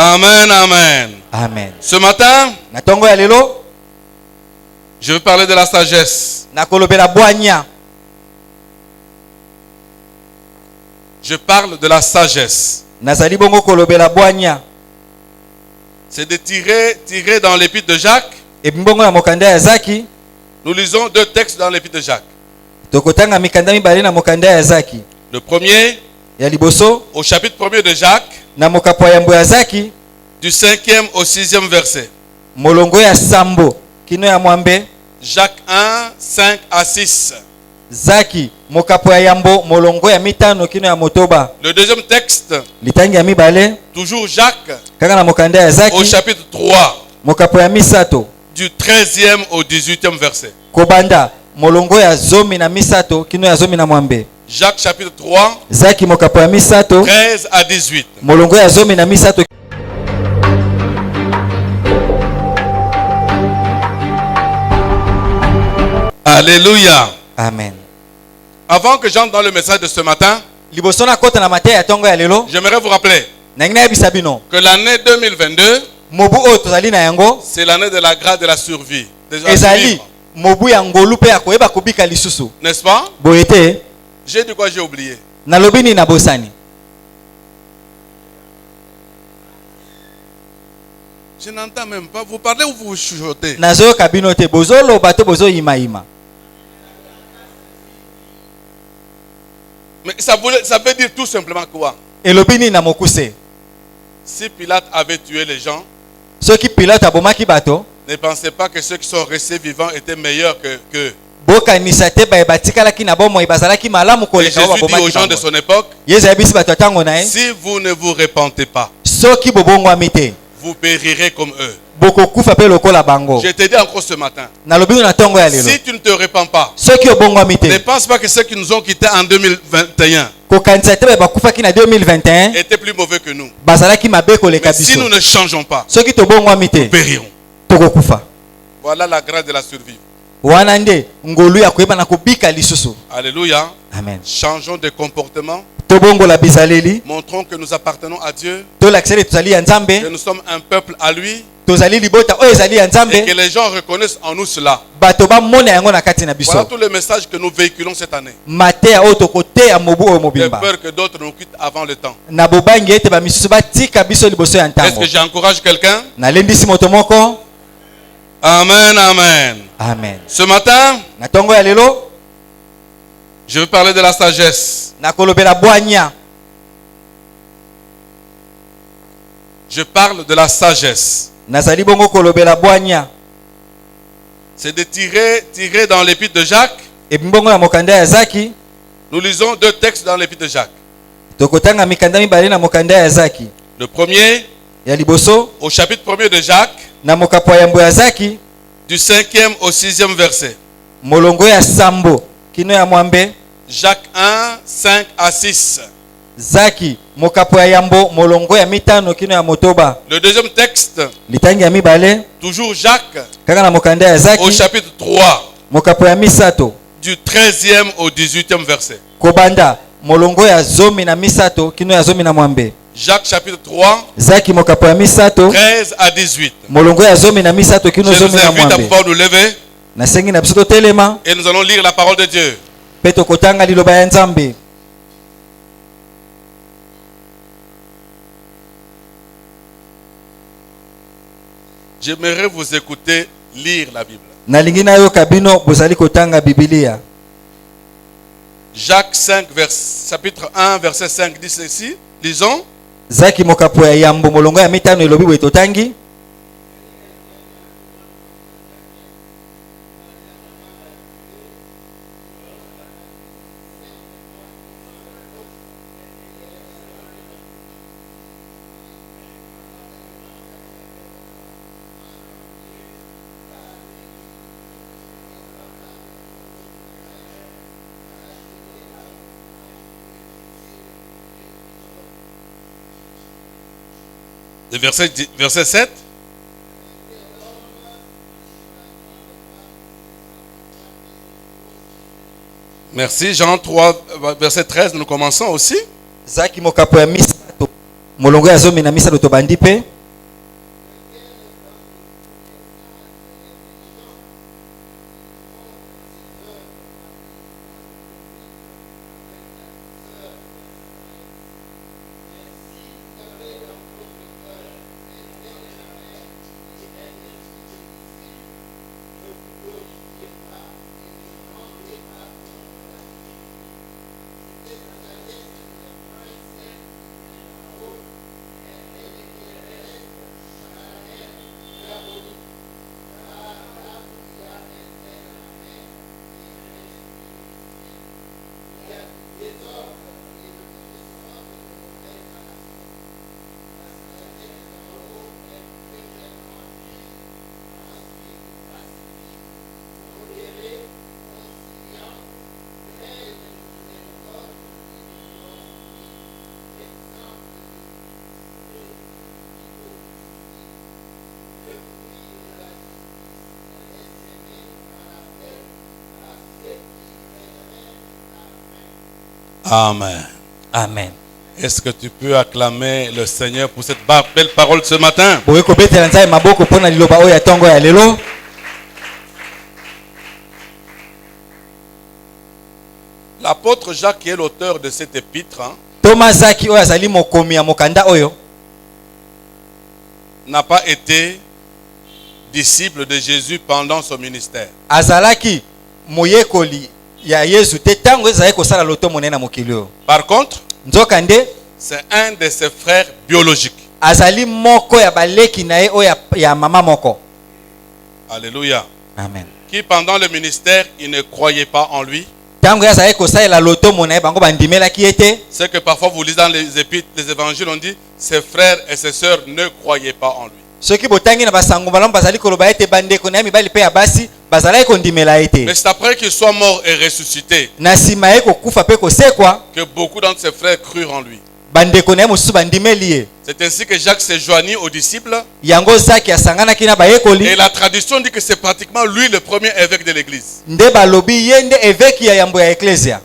Amen, amen. Amen. Ce matin, Natongo ya lelo je veux parler de la sagesse. nakolobela bwanya. Je parle de la sagesse. Nazali bongo kolobela bwanya. C'est de tirer dans l'épître de Jacques. Et mbongo na mokanda ya Zaki. Nous lisons deux textes dans l'épître de Jacques. Tokotanga mikanda mibale na mokanda ya Zaki. Le premier, Ya liboso au chapitre 1er de Jacques, na mokapo ya mbo ya Zaki, du 5e au 6e verset. molongo ya sambo kino ya mwambe. Jacques 1, 5 à 6. Zaki mokapo ya yambo molongo ya mitano kino ya motoba. Le deuxième texte, Litangi ya mibale toujours Jacques, kaka na mokanda ya Zaki, au chapitre 3, mokapo ya misato du 13e au 18e verset. kobanda molongo ya zomi na misato kino ya zomi na mwambe. Jacques chapitre 3, Zaki mokapo ya misato 13 à 18. molongo ya zomi na misato. Alléluia. Amen. Avant que j'entre dans le message de ce matin, Liboso na kota na mateya ya tongo ya lelo j'aimerais vous rappeler na ngina yebisa bino que l'année 2022, mobu oyo tozali na yango c'est l'année de la grâce de la survie. ezali mobu ya ngolu mpe ya koyeba kobika lisusu. N'est-ce pas? Boye te J'ai dit quoi? J'ai oublié. nalobi nini na bosani? Je n'entends même pas. Vous parlez ou vous chuchotez? nazoyoka bino te bozoloba to bozoyimayima. Mais ça veut dire tout simplement quoi? elobi nini na mokuse? Si Pilate avait tué les gens, soki Pilote abomaki bato, ne pensez pas que ceux qui sont restés vivants étaient meilleurs que. bokanisa te baye batikalaki na bomoi bazalaki malamu Et koleka Jésus oyo dit aux babomaki gens de bango. son époque, Yesu ayebisi bato ya ntango na ye, si vous ne vous repentez pas, soki bobongwami te vous périrez comme eux. bokokufa mpe lokola bango. Je te dis encore ce matin, nalobi no na ntongo ya lelo, si tu ne te repens pas, soki obongwami ne te pense pas que ceux qui nous ont quittés en 2021 kokanisa te baye bakufaki na 2021 étaient plus mauvais que nous. bazalaki mabe koleka Mais si biso. nous ne changeons pas, Soki tobongwami te nous périrons. tokokufa. Voilà la grâce de la survie. Wana nde ngolu ya koyeba na kobika lisusu. Alléluia. Amen. Changeons de comportement. Tobongola bizaleli, Montrons que nous appartenons à Dieu, tolakiseli tozali ya que Nzambe, nous sommes un peuple à lui, tozali libota oyo ezali ya et que Nzambe, les gens reconnaissent en nous cela. bato bamona yango na kati na Voilà biso. tout le message que nous véhiculons cette année. Mateya oyo tokoteya mobu oyo J'ai mobimba. peur que d'autres nous quittent avant le temps. Na bobangi ete bamisusu batika biso liboso ya Est-ce ntango. que j'encourage quelqu'un? Nalendisi moto moko. Amen, amen. Amen. Ce matin, Na ntongo ya lelo je veux parler de la sagesse. nakolobela bwanya. Je parle de la sagesse. Nazali bongo kolobela bwanya. C'est de tirer dans l'épître de Jacques. Et mbongo na mokanda ya Zaki. Nous lisons deux textes dans l'épître de Jacques. Tokotanga mikanda mibale na mokanda ya Zaki. Le premier, Ya liboso au chapitre 1er de Jacques, na mokapo ya mbo ya Zaki, du 5e au 6e verset. molongo ya sambo kino ya mwambe. Jacques 1, 5 à 6. Zaki mokapo ya yambo molongo ya mitano kino ya motoba. Le deuxième texte, Litangi ya mibale toujours Jacques, kaka na mokanda ya au Zaki, chapitre 3, mokapo ya misato du 13e au 18e verset. kobanda molongo ya zomi na misato kino ya zomi na mwambe. Jacques chapitre 3, Zaki mokapo ya misato 13 à 18. molongo ya zomi na misato kino Je zomi vous na invite à mwambe. pouvoir nous lever Nasengi na biso totelema et nous allons lire la parole de Dieu. mpe tokotanga liloba ya Nzambe. J'aimerais vous écouter lire la Bible. Nalingi nayoka bino bozali kotanga Biblia. Jacques 5, chapitre 1, verset 5 dit ceci. Lisons. Zaki mokapo ya yambo molongo ya mitano elobi boye totangi. Le verset 7. Merci. Jean 3, verset 13, nous commençons aussi. Zaki mokapo ya misato molongo ya zomi na misa tobandi pe Amen. amen. Est-ce que tu peux acclamer le Seigneur pour cette belle parole ce matin? Boye kobetela nzambe maboko mpona liloba oyo ya ntongo ya lelo. L'apôtre Jacques, qui est l'auteur de cette épître, Thomas Zaki oyo azali mokomi ya mokanda oyo n'a pas été disciple de Jésus pendant son ministère. azalaki moyekoli ya Yesu te tango ezali kosala loto monene na mokili oyo. Par contre, Nzokande c'est un de ses frères biologiques. azali moko ya baleki na ye oyo ya mama moko. Alléluia. Amen. Qui pendant le ministère, il ne croyait pas en lui. Tango azali kosalela loto monene bango bandimelaki ete. C'est que parfois vous lisez dans les épîtres, les évangiles, on dit ses frères et ses sœurs ne croyaient pas en lui. Soki botangi na basango malamu bazali koloba ete bandeko na mibali pe ya basi bazalaki kondimela ete. Mais c'est après qu'il soit mort et ressuscité Na sima ye kokufa pe kosekwa que beaucoup d'entre ses frères crurent en lui. bandeko na ye mosusu bandimeli ye. C'est ainsi que Jacques s'est joigni aux disciples. Yango Zaki asanganaki na bayekoli. Et la tradition dit que c'est pratiquement lui le premier évêque de l'église. Nde balobi ye nde évêque ya yambo ya ecclesia.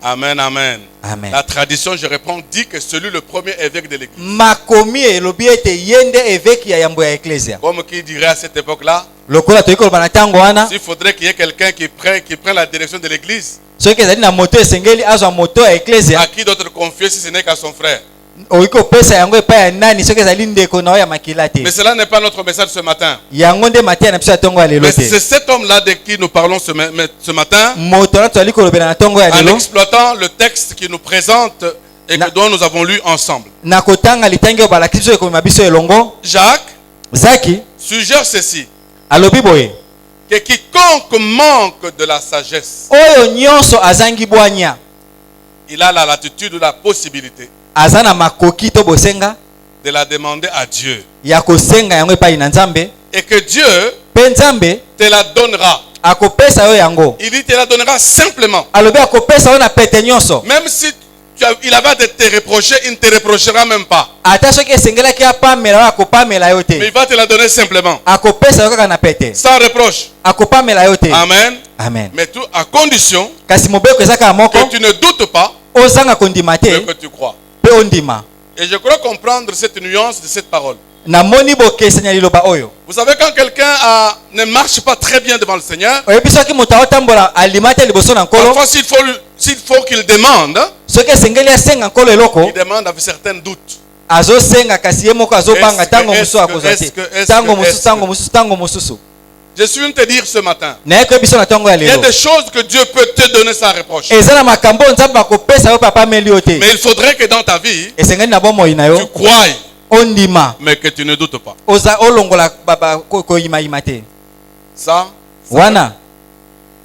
Amen, amen. Amen. La tradition, je reprends, dit que celui le premier évêque de l'église. Makomi elobi ete ye nde évêque ya yambo ya ecclesia. Comme qui dirait à cette époque-là, Lokola toyiko loba na tango wana. s'il faudrait qu'il y ait quelqu'un qui prenne la direction de l'église, Soki ezali na moto esengeli azwa moto ya ecclesia. à qui d'autre confier si ce n'est qu'à son frère? Oiko pesa yango epai ya nani soki ezali ndeko na oyo ya makila te. Mais cela n'est pas notre message ce matin. Yango nde matia na biso ya ntongo ya lelo Mais te. c'est cet homme-là de qui nous parlons ce matin, Moto na tozali kolobela na ntongo ya en lelo. exploitant le texte qui nous présente et dont nous avons lu ensemble. Na kotanga litangi oyo balakisi biso ekomema biso elongo. Jacques Zaki suggère ceci, alobi boye. que quiconque manque de la sagesse, Oyo nyonso azangi bwanya. il a la latitude ou la possibilité Azana makoki to bosenga. de la demander à Dieu. Ya kosenga yango epai na Nzambe. Et que Dieu Pe Nzambe te la donnera. akopesa yo yango. Il dit te la donnera simplement. Alobi akopesa yo na pete nyonso. Même si il avait de te reprocher, il ne te reprochera même pas. Ata soki esengelaki apamela yo akopamela yo Mais te. il va te la donner simplement. Akopesa yo kaka na pete. Sans reproche. Akopamela yo te. Amen. Amen. Mais tout à condition Kasi mobeko ezaka moko que tu ne doutes pas ozanga kondima te que tu crois. pe ondima. Et je crois comprendre cette nuance de cette parole. Na moni bokesanya liloba oyo. Vous savez, quand quelqu'un ne marche pas très bien devant le Seigneur, Oyebi soki moto aotambola alimata liboso na nkolo. parfois s'il faut qu'il demande, Soki esengeli asenga nkolo eloko. il demande avec certains doutes. Azosenga kasi ye moko azobanga tango mosusu akozwa te. Tango mosusu tango mosusu tango mosusu. Je suis venu te dire ce matin, Na yekoyebi biso na ntongo ya il y a lelo. des choses que Dieu peut te donner sans reproche. Eza na makambo Nzambe akopesa yo papa meli yo te. Mais il faudrait que dans ta vie, Esengeli na bomoi na tu yo crois, ondima. mais que tu ne doutes pas. Oza olongola baba koyima te. Ça, Wana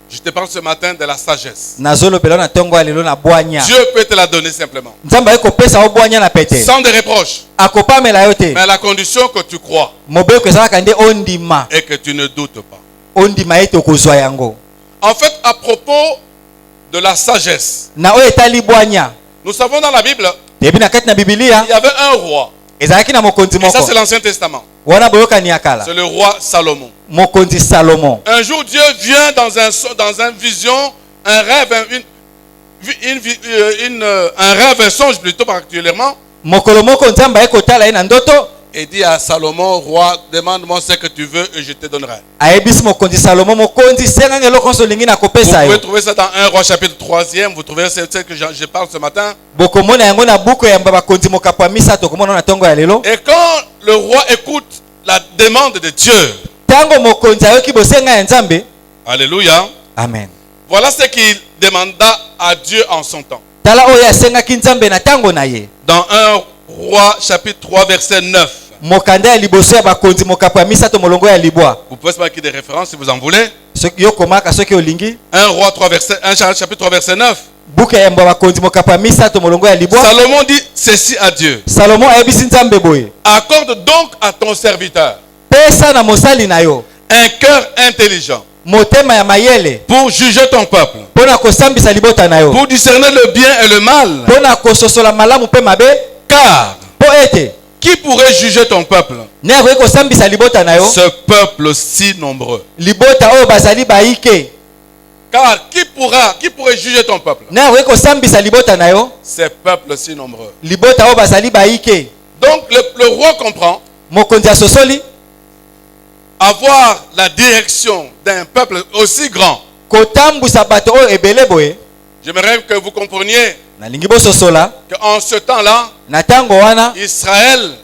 je te parle ce matin de la sagesse. nazolobela na ntongo ya lelo na bwanya. Dieu peut te la donner simplement. Nzambe akopesa yo bwanya na pete. Sans des reproches. Akopamela yo te. Mais à la condition que tu crois Mobeko ezalaka nde ondima. et que tu ne doutes pas. Ondima ete okozwa yango. En fait, à propos de la sagesse, Na oyo etali bwanya. nous savons dans la Bible, Yebi na kati na Biblia il y avait un roi. ezalaki na mokonzi Et ça, moko. c'est l'Ancien Testament. Wana boyokani ya kala. C'est le roi Salomon. Mokonzi Salomon. Un jour, Dieu vient dans une vision, un rêve, un rêve, un songe plutôt particulièrement. mokolo moko nzambe ayekotala ye na ndoto et dit à Salomon, roi, demande-moi ce que tu veux et je te donnerai. ayebisi mokonzi salomo mokonzi senganga eloko nyonso olingi Vous nakopesa pouvez yo trouver ça dans 1 roi chapitre 3e. Vous trouvez ce que je parle ce matin. bokomona yango na buku ya bakonzi mokapo ya misato komona na ntongo ya lelo. Et quand le roi écoute la demande de Dieu, Tango mokonzi ayoki bosenga ya nzambe. alléluia, Amen. voilà ce qu'il demanda à Dieu en son temps. Tala oyo asengaki nzambe na tango na ye. Dans 1 roi chapitre 3 verset 9. Mokanda ya liboso ya bakonzi mokapo ya misato molongo ya libwa. Vous pouvez se marquer des références si vous en voulez. Soki yo komaka soki olingi. 1 roi 3 verset 1 chapitre 3 verset 9. Buku ya bakonzi mokapo ya misato molongo ya libwa. Salomon dit ceci à Dieu. Salomon ayebisi nzambe boye. Accorde donc à ton serviteur Pesa na mosali na yo un cœur intelligent motema ya mayele pour juger ton peuple, pona kosambisa libota na yo pour discerner le bien et le mal. pona kososola malamu pe mabe Car po ete qui pourrait juger ton peuple, ne akoki kosambisa libota na yo ce peuple si nombreux? libota oyo bazali baike Car qui pourrait juger ton peuple, ne akoki kosambisa libota na yo ces peuples si nombreux? libota oyo bazali baike. Donc le roi comprend Mokonzi asosoli avoir la direction d'un peuple aussi grand. kotambusa bato oyo ebele boye. J'aimerais que vous compreniez Nalingi bososola qu'en ce temps-là, na tango wana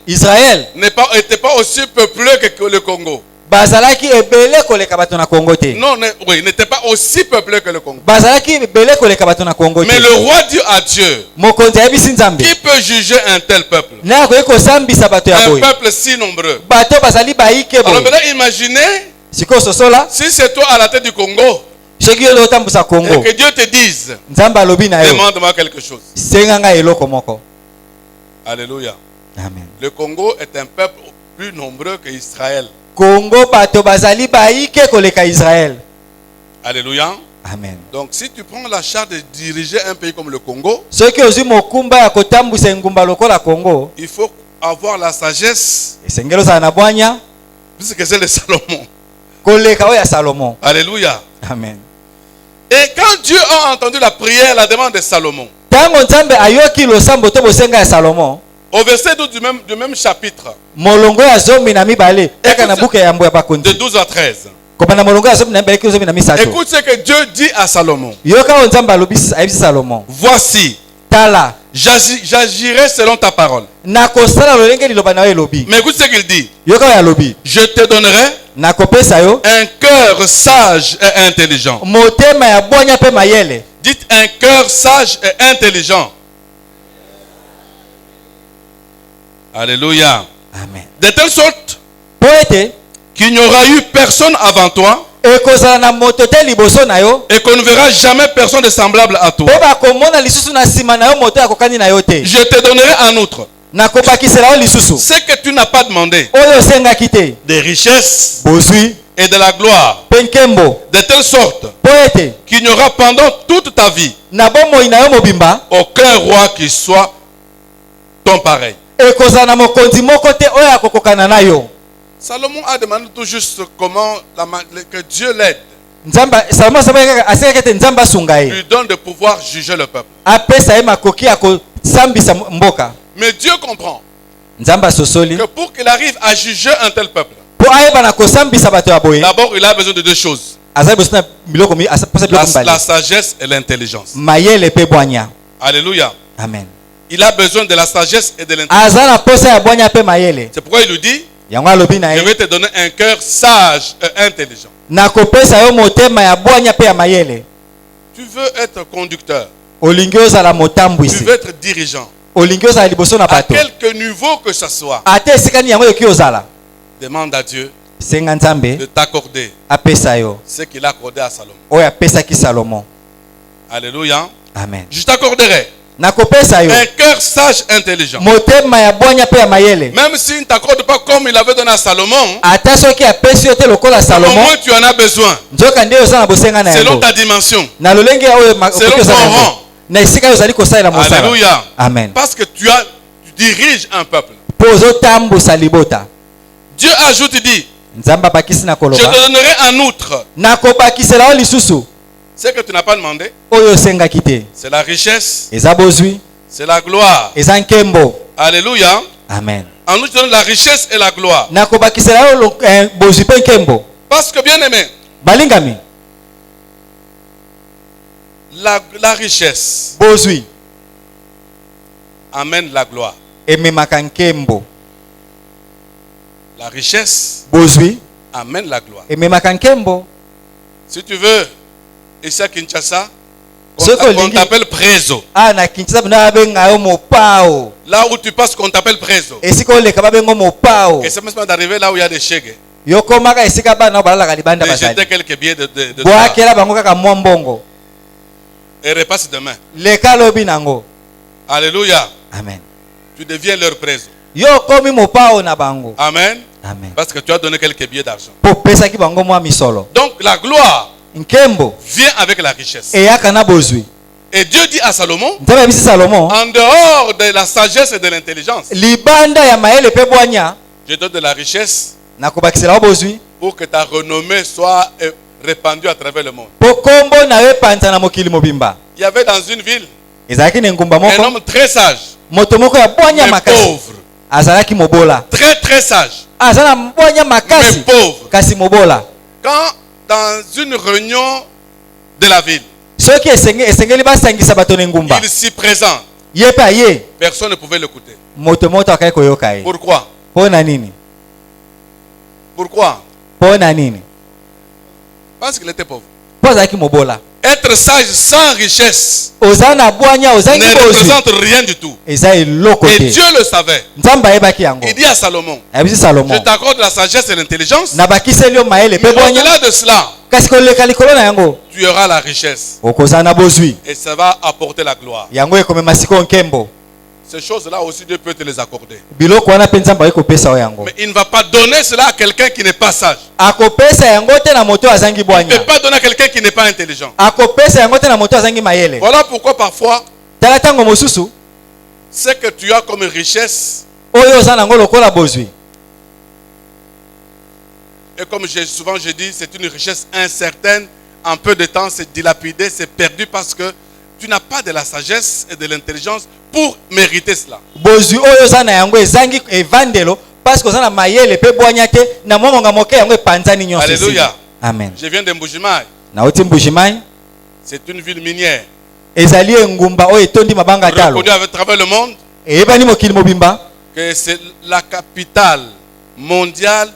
Israël n'était pas aussi peuplé que le Congo. bazalaki ebele koleka bato na Kongo te. Non, oui, n'était pas aussi peuplé que le Congo. Bazalaki ebele koleka bato na Kongo te. Mais le roi dit à Dieu, Mokonzi ayebisi nzambe qui peut juger un tel peuple? ne akoki kosambisa bato ya Un boye peuple si nombreux. bato bazali baike Alors boye. maintenant, imaginez Sikoyo sosola si c'est toi à la tête du Congo soki yo otambusa et Kongo que Dieu te dise, nzambe alobi na yo demande-moi quelque chose. senga ngai eloko moko. Alléluia. Amen. Le Congo est un peuple plus nombreux que Israël. Kongo bato bazali baike koleka Israël. Alléluia. Amen. Donc si tu prends la charge de diriger un pays comme le Congo, Soki ozwi mokumba ya kotambusa engumba lokola Kongo il faut avoir la sagesse, esengeli ozala na bwanya puisque c'est le Salomon. koleka oyo ya Salomo. Alléluia. Amen. Et quand Dieu a entendu la prière, la demande de Salomon, Tango nzambe ayoki losambo to bosenga ya Salomo au verset 12 du même chapitre, molongo ya zomi na mibale eka na buku ya yambo ya de bakonzi 12 à 13, kopanda molongo ya zomi na mibale zomi na misato. écoute ce que Dieu dit à Salomon. Yoka oyo nzambe ayebisi Salomo Voici, tala j'agirai selon ta parole. nakosala lolenge liloba na yo elobi. Mais écoute ce qu'il dit. Yoka oyo alobi Je te donnerai nakopesa yo un cœur sage et intelligent. motema ya bwanya pe mayele. Dites un cœur sage et intelligent. Alléluia. Amen. De telle sorte Po ete qu'il n'y aura eu personne avant toi ekozala na moto te liboso na yo et qu'on ne verra jamais personne de semblable à toi. pe bakomona lisusu na nsima na yo moto ya kokani na yo te. Je te donnerai en outre nakobakisela yo lisusu ce que tu n'as pas demandé, oyo osengaki te, des richesses bozwi et de la gloire, pe nkembo. de telle sorte Po ete qu'il n'y aura pendant toute ta vie na bomoi na yo mobimba aucun roi qui soit ton pareil. ekozala na mokonzi moko te oyo akokokana na yo. Salomon a demandé tout juste comment que Dieu l'aide, Nzambe Salomo asengaki ete nzambe asunga ye lui donne de pouvoir juger le peuple. apesa ye makoki ya kosambisa mboka. Mais Dieu comprend Nzambe asosoli que pour qu'il arrive à juger un tel peuple, po ayeba na kosambisa bato ya boye d'abord il a besoin de deux choses, azali boso na biloko posa biloko la mibale sagesse et l'intelligence. mayele pe bwanya. Alléluia. Amen. Il a besoin de la sagesse et de l'intelligence. aza na posa ya bwanya pe mayele C'est pourquoi il lui dit, yango alobi na je ye vais te donner un cœur sage et intelligent. nakopesa yo motema ya bwanya pe ya mayele. Tu veux être conducteur, Olingi ozala tu motambwisi, veux être dirigeant, olingi ozala liboso na à bato quelque niveau que ce soit, ate esika nini yango yoki ozala. demande à Dieu Senga nzambe de t'accorder apesa yo ce qu'il a accordé à Salomon. oyo apesaki Salomo. Alléluia. Amen. Je t'accorderai nakopesa yo un cœur sage, intelligent. motema ya bwanya pe ya mayele. Même s'il ne t'accorde pas comme il avait donné à Salomon, Ata soki apesi yo te lokola au Salomo moins tu en as besoin, nzoka nde oza na bosenga na selon yango ta dimension. na lolenge oyo Selon okoki ozala ton yango rang. na esika oyo ozali kosalela mosala. Alléluia. Amen. Parce que tu diriges un peuple. po ozotambusa libota. Dieu ajoute, il dit, Nzambe abakisi na je te koloba donnerai en outre nakobakisela yo lisusu ce que tu n'as pas demandé. oyo osengaki te. C'est la richesse, Eza bozwi, c'est la gloire, eza nkembo, Alléluia. Amen. En nous donnant la richesse et la gloire. Nakobakisela yo bozwi pe nkembo. Parce que bien aimé, Balingami. la richesse Bozwi. amène la gloire. Ememaka nkembo. La richesse Bozwi. amène la gloire. Ememaka nkembo. Si tu veux, ici à Kinshasa, Ce que on lingi- t'appelle Prézo. Ah na Kinshasa bina benga yo mopao. Là où tu passes, qu'on t'appelle Prézo. Esika oleka babengo mopao. Et c'est même d'arriver là où il y a des chèques. Yokomaka esika bana balalaka libanda Et bazali. jeter quelques billets de Boakela bango kaka mwa mbongo. et repasse demain. Leka lobi nango. Alléluia. Amen. Tu deviens leur Prézo. Yo komi mopao na bango. Amen. Amen. Parce que tu as donné quelques billets d'argent. Po pesa ki bango mwa misolo. Donc la gloire Nkembo vient avec la richesse. eyaka na bozwi. Et Dieu dit à Salomon, Nzambe abisi Salomo, en dehors de la sagesse et de l'intelligence, libanda ya mayele pe bwanya je donne de la richesse nakobakisela yo bozwi pour que ta renommée soit répandue à travers le monde. po kombo na yo epanza na mokili mobimba. Il y avait dans une ville Ezalaki na engumba un moko homme très sage, moto moko ya bwanya mais makasi pauvre. azalaki mobola. Très très sage, Aza na bwanya mais makasi pauvre. kasi mobola. Quand dans une réunion de la ville, Soki esengeli basangisa bato na engumba il s'y présente, ye pe aye personne ne pouvait l'écouter. moto moto akali koyoka ye. Pourquoi? Mpo na nini? Pourquoi? Mpo na nini? Parce qu'il était pauvre. Mpo azalaki mobola. Être sage sans richesse Oza na bwanya ozangi ne bozwi représente rien du tout. eza eloko Et te. Dieu le savait. Nzambe ayebaki yango. Il dit à Salomon, Ayebisi je Salomo, t'accorde la sagesse et l'intelligence, nabakiseli yo mayele mais pe bwanya au-delà de cela, kasi koleka likolo na yango tu auras la richesse okozala na bozwi et ça va apporter la gloire. yango ekomema sikoyo nkembo. Ces choses-là aussi, Dieu peut te les accorder. Biloko wana mpe Nzambe ayekopesa yo yango. Mais il ne va pas donner cela à quelqu'un qui n'est pas sage. Akopesa yango te na moto azangi Il ne bwanya. peut pas donner à quelqu'un qui n'est pas intelligent. Akopesa yango te na moto azangi mayele. Voilà pourquoi parfois, Tala ntango mosusu ce que tu as comme richesse, oyo oza nango lokola bozwi et comme souvent je dis, c'est une richesse incertaine, en peu de temps c'est dilapidé, c'est perdu parce que tu n'as pas de la sagesse et de l'intelligence pour mériter cela. bozwi oyo oza na yango ezangi evandelo parce que oza na mayele pe bwanya te na mwa monga moke yango epanzani nyonso esili. Alléluia. Amen. Je viens de Mbujimai, Nauti Mbujimayi c'est une ville minière, ezali engumba oyo etondi mabanga talo reconnue à travers le monde eyebani mokili mobimba que c'est la capitale mondiale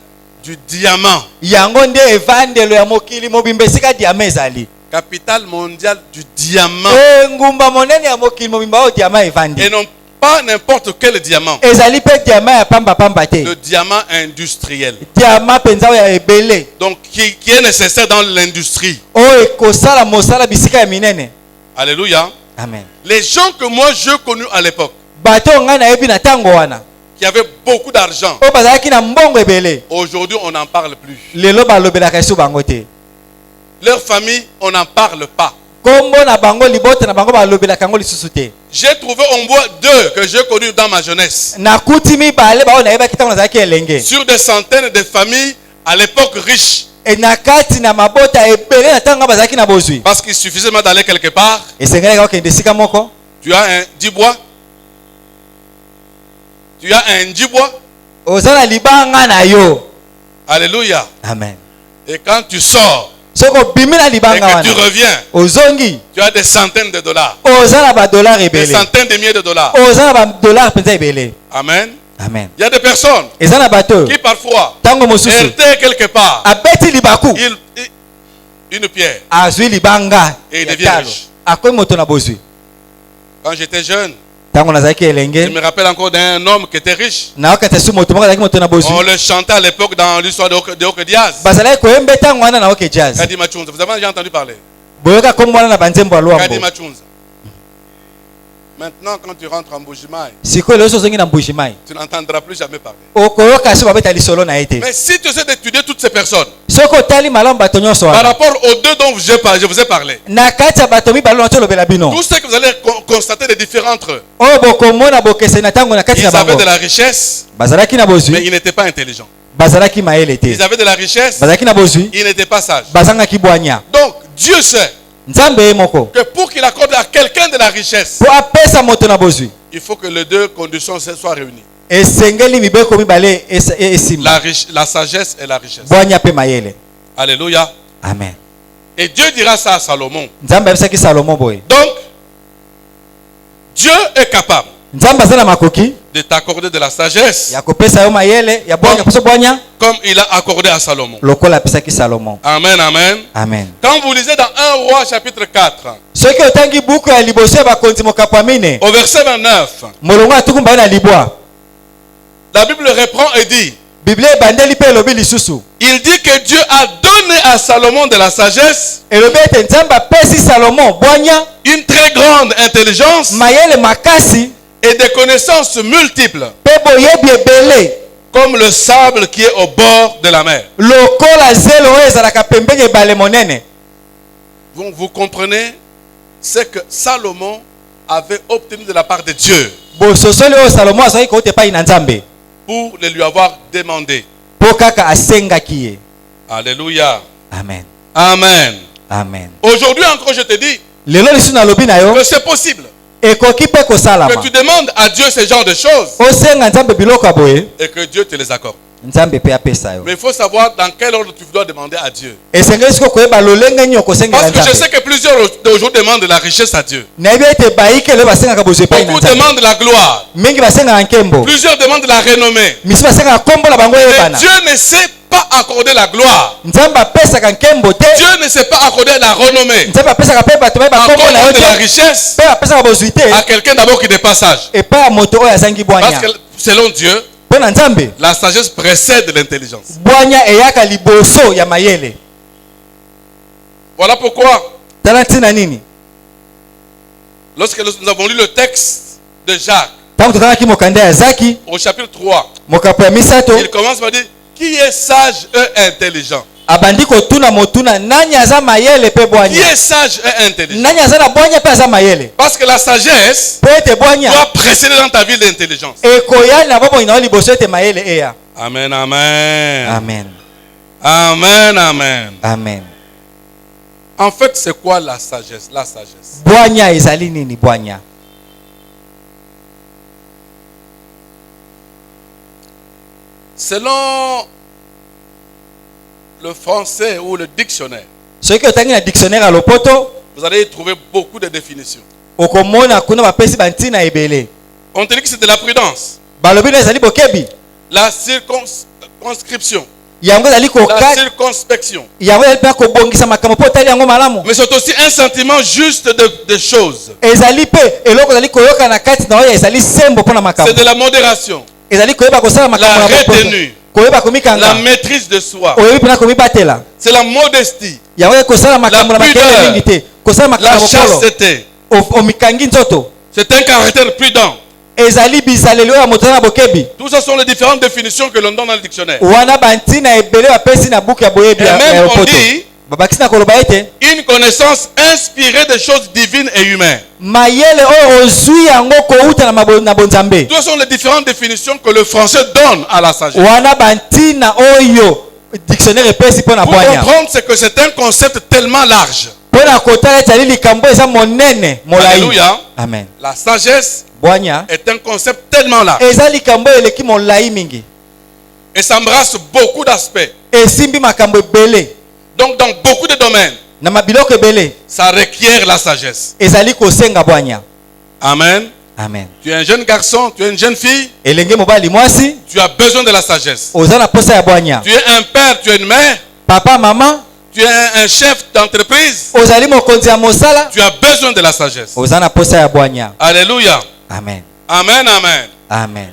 du diamant. yango nde evandelo ya mokili mobimba esika diama ezali. Capitale mondiale du diamant. Engumba monene ya mokili mobimba oyo diama evandi Et non pas n'importe quel diamant. ezali pe diama ya pamba pamba te, Le diamant industriel. diama mpenza oyo ya ebele Donc qui est nécessaire dans l'industrie. oyo ekosala mosala bisika ya minene. Alléluia. Amen. Les gens que moi j'ai connus à l'époque, bato oyo ngai nayebi na ntango wana qui avaient beaucoup d'argent, oyo bazalaki na mbongo ebele aujourd'hui on n'en parle plus. lelo balobelaka esu bango te. Leur famille, on n'en parle pas. kombo na bango libota na bango balobelaka yango lisusu te. J'ai trouvé au moins deux que j'ai connus dans ma jeunesse. nakuti mibale baoyo nayebaki ntango nazalaki elenge Sur des centaines de familles à l'époque riches. na kati na mabota ebele na ntango bazalaki na bozwi Parce qu'il suffisait même d'aller quelque part. esengelaka okende esika moko Tu as un 10 bois. Tu as un 10 bois. oza na libanga na yo. Alléluia. Amen. Et quand tu sors soki obimi na et libanga que tu wana reviens, ozongi tu as des centaines de dollars. oza na badollar Des ebele centaines de milliers de dollars. oza na badollar mpenza ebele. Amen. Amen. Il y a des personnes eza na bato qui parfois ntango mosusu étaient quelque part. abeti libaku Une pierre. azwi libanga Et il ya devient talo riche. akomi moto na bozwi. Quand j'étais jeune, ntango nazalaki je elenge me rappelle encore d'un homme qui était riche. naokata su moto moko azalaki moto na On bozwi le chantait à l'époque dans l'histoire de Oke Diaz. bazalaki koyemba ntango wana na oke jazz Kadi Machunza. Vous avez déjà entendu parler? boyoka kombo wana na banzembo ya Kadi lwambo. Machunza. Maintenant, quand tu rentres en Mbujimai, sikoyo lelo so ozongi na Mbujimayi tu n'entendras plus jamais parler. okoyoka so babeta lisolo na ye te. Mais si tu essaies d'étudier toutes ces personnes, soki otali malamu bato nyonso par wana rapport aux deux dont je vous ai parlé, na kati ya bato mibale na olobela bino tout ce que vous allez constater de différents entre eux, oyo bokomona bokeseni na ntango na kati ils na avaient bango de la richesse, bazalaki na mais bozwi ils n'étaient pas intelligents. bazalaki mayele te Ils avaient de la richesse, bazalaki na bozwi ils n'étaient pas sages. bazangaki bwanya. Donc, Dieu sait nzambe ye moko que pour qu'il accorde à quelqu'un de la richesse, po apesa moto na bozwi il faut que les deux conditions soient réunies. esengeli mibeko mibale esimba La sagesse et la richesse. bwanya pe mayele. Alléluia. Amen. Et Dieu dira ça à Salomon. Nzambe abisaki Salomo boye. Donc, Dieu est capable Nzambe azana makoki de t'accorder de la sagesse ya kopesa yo mayele ya bwanya poso bwanya comme il a accordé à Salomon. lokola apesaki Salomo. Amen, amen. Amen. Quand vous lisez dans 1 Roi chapitre 4, Soki otangi buku ya liboso ya bakonzi mokapo mine au verset 29, molongo atukumba na libwa la Bible reprend et dit, Biblia ebandeli pe elobi lisusu il dit que Dieu a donné à Salomon de la sagesse, elobi ete Nzambe apesi Salomo bwanya une très grande intelligence mayele makasi et des connaissances multiples, pe boyebi ebele comme le sable qui est au bord de la mer. lokola zelo oyo ezalaka pembeni ebale monene. Donc vous comprenez, c'est que Salomon avait obtenu de la part de Dieu bososoli oyo Salomo azalaki kouta epai na Nzambe pour le lui avoir demandé. mpo kaka asengaki ye. Alléluia. Amen. Amen. Amen. Aujourd'hui encore, je te dis lelo lisusu nalobi na yo que c'est possible ekoki mpe que kosalama tu demandes à Dieu ce genre de choses osenga Nzambe biloko ya boye et que Dieu te les accorde. Nzambe mpe apesa yo. Mais il faut savoir dans quel ordre tu dois demander à Dieu. esengeli siko koyeba lolenge nini okosengela Parce que je sais Nzambe. que plusieurs d'aujourd'hui demandent de la richesse à Dieu. nayebi ete bayike lelo basengaka bozwi epai na Beaucoup Nzambe. demandent de la gloire. mingi basengaka nkembo Plusieurs demandent de la renommée. misi basengaka nkombo na bango Mais eyebana. Dieu ne sait pas accorder la gloire. Nzambe apesaka nkembo te. Dieu ne sait pas accorder la renommée. Nzambe apesaka mpe bato bayeba nkombo na yo Accorder de la te richesse mpe apesaka bozwi te à quelqu'un d'abord qui est de passage. epai ya moto oyo azangi Parce bwanya. que selon Dieu, mpo na Nzambe la sagesse précède l'intelligence. bwanya eyaka liboso ya mayele. Voilà pourquoi, tala ntina nini lorsque nous avons lu le texte de Jacques ntango totalaki mokanda ya Zaki au chapitre 3, mokapo ya misato il commence par dire, qui est sage et intelligent? abandi kotuna motuna nani aza mayele mpe Qui bwanya. est sage et intelligent? nani aza na bwanya mpe aza mayele. Parce que la sagesse mpo ete bwanya doit précéder dans ta vie l'intelligence. ekoyali na bomoi na yo liboso ete mayele eya. Amen, amen. Amen. Amen, amen. Amen. En fait, c'est quoi la sagesse? La sagesse. bwanya ezali nini bwanya? Selon le français ou le dictionnaire, soki otangi na dictionnaire ya lopoto vous allez y trouver beaucoup de définitions. okomona kuna bapesi bantina ebele. On te dit que c'est de la prudence, balobi na ezali bokebi la circonscription, yango ezali la koka circonspection. yango ezali mpe kobongisa makambo mpo otali yango malamu. Mais c'est aussi un sentiment juste de choses. ezali mpe eloko ezali koyoka na kati na oyo ezali sembo mpo na C'est makambo. de la modération, ezali koyeba kosala makambo la na bopoto. retenue, koyeba la komikanga maîtrise de soi, oyebi mpena komibatela c'est la modestie, yango ezali kosala makambo na pudeur, makele mingi te kosala la makambo mokolo chasteté. omikangi nzoto. C'est un caractère prudent. ezali bizaleli oyo ya moto aza na bokebi. Tout ça sont les différentes définitions que l'on donne dans le dictionnaire. wana bantina ebele bapesi na buku ya boyebi Et ya même on lopoto. dit babakisi na koloba ete une connaissance inspirée des choses divines et humaines. mayele oyo ozwi yango kouta na bonzambe. Toutes sont les différentes définitions que le français donne à la sagesse. wana bantina oyo dictionnaire epesi mpo na Pour bwanya. comprendre, c'est que c'est un concept tellement large. mpo na kotala ete ali likambo eza monene molai. Alléluia. Amen. La sagesse bwanya est un concept tellement large eza likambo oyo eleki molai mingi et s'embrasse beaucoup d'aspects. esimbi makambo ebele Donc, dans beaucoup de domaines, na mabiloko ebele ça requiert la sagesse. ezali kosenga bwanya. Amen. Amen. Tu es un jeune garçon, tu es une jeune fille, elenge mobali mwasi tu as besoin de la sagesse. oza na posa ya bwanya. Tu es un père, tu es une mère, papa mama tu es un chef d'entreprise, ozali mokonzi ya mosala tu as besoin de la sagesse. oza na posa ya bwanya. Alléluia. Amen. Amen, amen. Amen.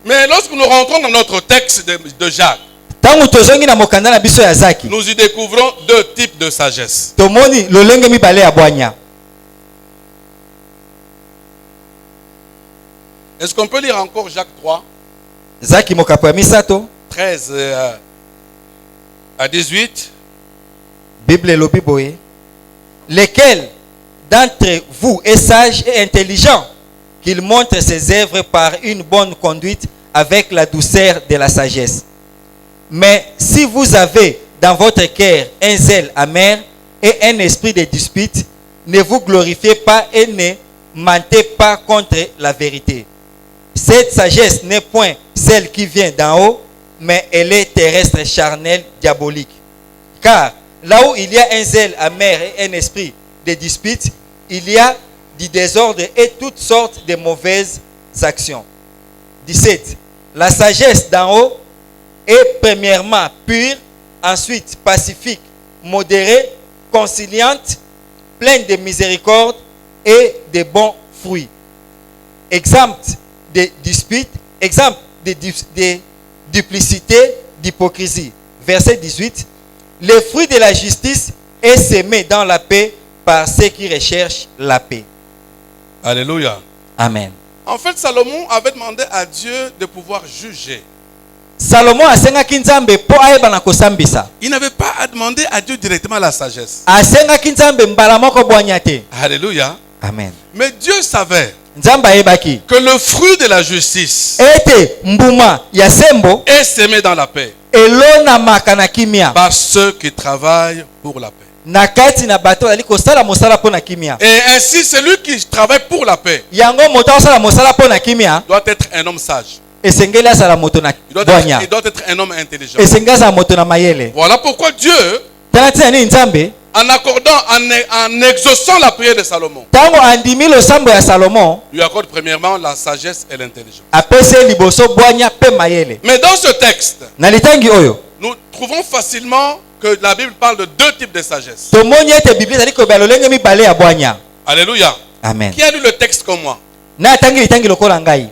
Mais lorsque nous rentrons dans notre texte de Jacques, ntango tozongi na mokanda na biso ya Zaki nous y découvrons deux types de sagesse. tomoni lolenge mibale ya bwanya. Est-ce qu'on peut lire encore Jacques 3, Zaki mokapo ya misato 13 à 18? Bible elobi boye lequel d'entre vous est sage et intelligent qu'il montre ses œuvres par une bonne conduite avec la douceur de la sagesse. Mais si vous avez dans votre cœur un zèle amer et un esprit de dispute, ne vous glorifiez pas et ne mentez pas contre la vérité. Cette sagesse n'est point celle qui vient d'en haut, mais elle est terrestre, charnelle, diabolique. Car là où il y a un zèle amer et un esprit de dispute, il y a du désordre et toutes sortes de mauvaises actions. 17. La sagesse d'en haut est premièrement pure, ensuite pacifique, modérée, conciliante, pleine de miséricorde et de bons fruits. Exempte de disputes, exempte de duplicité, d'hypocrisie. Verset 18. Le fruit de la justice est semé dans la paix par ceux qui recherchent la paix. Alléluia. Amen. En fait, Salomon avait demandé à Dieu de pouvoir juger. Salomon asengaki nzambe po ayebana kosambisa. Il n'avait pas à demander à Dieu directement la sagesse. Asengaki nzambe mbala moko bwanya te. Alléluia. Amen. Mais Dieu savait Nzambe ayebaki que le fruit de la justice ete mbuma ya sembo est semé dans la paix elonamaka na kimia par ceux qui travaillent pour la paix. na kati na bato ali kosala mosala po na kimia. Et ainsi, celui qui travaille pour la paix Yango moto asala mosala po na kimia doit être un homme sage. esengeli asala moto na bwanya. Il doit être un homme intelligent. Esengeli asala moto na mayele. Voilà pourquoi Dieu, Tana tina nini nzambe en accordant, en exaucant la prière de Salomon, tango andimi losambo ya Salomon lui accorde premièrement la sagesse et l'intelligence. apese liboso bwanya pe mayele. Mais dans ce texte, Na litangi oyo nous trouvons facilement que la Bible parle de deux types de sagesse. tomoni ete biblia ezali koyeba lolenge mibale ya bwanya. Alléluia. Amen. Qui a lu le texte comme moi Na atangi litangi lokola ngai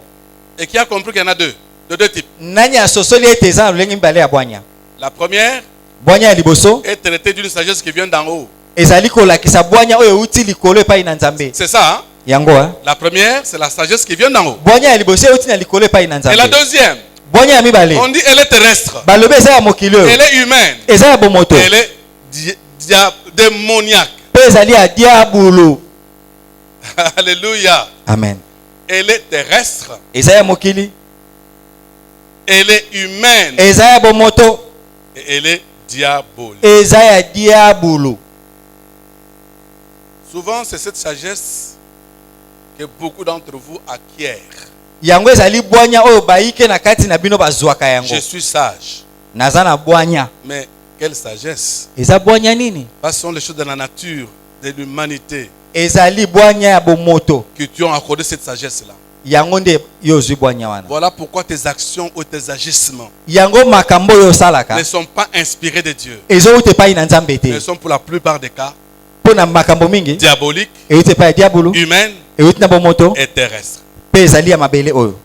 et qui a compris qu'il y en a deux, de deux types. nani asosoli ete eza na lolenge mibale ya bwanya. La première Bwanya ya liboso est traitée d'une sagesse qui vient d'en haut. ezali kolakisa bwanya oyo euti likolo epai na nzambe. C'est ça, hein? Yango La première, c'est la sagesse qui vient d'en haut. bwanya ya liboso euti na likolo epai na Et la nzambe. deuxième, Bwanya ya mibale on dit elle est terrestre, balobi eza ya mokili oyo elle est humaine, eza ya bomoto elle est démoniaque. mpe ezali ya diabulu. Alléluia. Amen. Elle est terrestre, Eza ya mokili, elle est humaine eza ya bomoto, et elle est diabolique. eza ya diabulu. Souvent, c'est cette sagesse que beaucoup d'entre vous acquièrent. Yango ezali bwanya oyo bayike na kati na bino bazwaka yango. Je suis sage. Naza na bwanya. Mais quelle sagesse? Eza bwanya nini? Ce sont les choses de la nature, de l'humanité, Ezali bwanya ya bomoto. qui t'ont accordé cette sagesse-là. Yango nde yo ozwi bwanya wana. Voilà pourquoi tes actions ou tes agissements Yango makambo oyo osalaka ne sont pas inspirés de Dieu. ezowuta epai na nzambe Mais te. sont pour la plupart des cas Mpo na makambo mingi diaboliques, euti epai ya diabulu, humaines euti na bomoto, et terrestres. mpe ezali ya mabele oyo.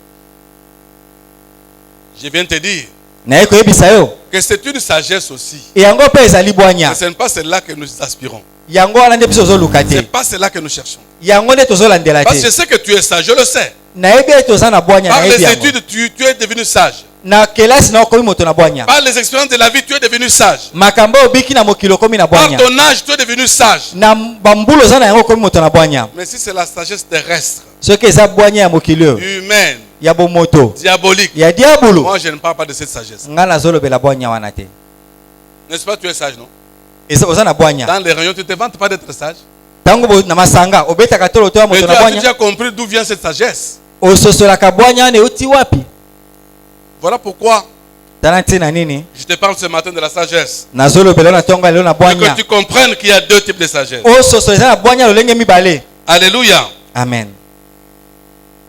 Je viens te dire Naye koyebisa yo que c'est une sagesse aussi. yango mpe ezali bwanya. Mais ce n'est pas celle-là que nous aspirons. Yango wana nde biso ozoluka Ce n'est te. pas celle-là que nous cherchons. Yango nde tozolandela Parce que je te. sais que tu es sage, je le sais. Nayebi ete toza na bwanya, Par nayebi les yango. études, tu es devenu sage. Na kelasi na okomi moto na bwanya. Par les expériences de la vie, tu es devenu sage. Makambo obiki na mokili okomi na Par bwanya. ton âge, tu es devenu sage. Na bambulu oza na yango okomi moto na bwanya. Mais si c'est la sagesse terrestre, Soki eza bwanya ya mokili oyo humaine, ya bomoto diabolique, ya diabulu, moi je ne parle pas de cette sagesse. nga nazolobela bwanya wana te. N'est-ce pas, tu es sage, non? Oza na bwanya. Dans les réunions, tu ne te vantes pas d'être sage. Tango na masanga obetaka tolo to ya Mais moto tu na as bwanya. déjà compris d'où vient cette sagesse. Ososolaka bwanya wana euti wapi? Voilà pourquoi Tana ntina nini? je te parle ce matin de la sagesse. Nazolobela na tonga lelo na Et que bwanya. tu comprennes qu'il y a deux types de sagesse. Ososo eza na bwanya lolenge mibale. Alléluia. Amen.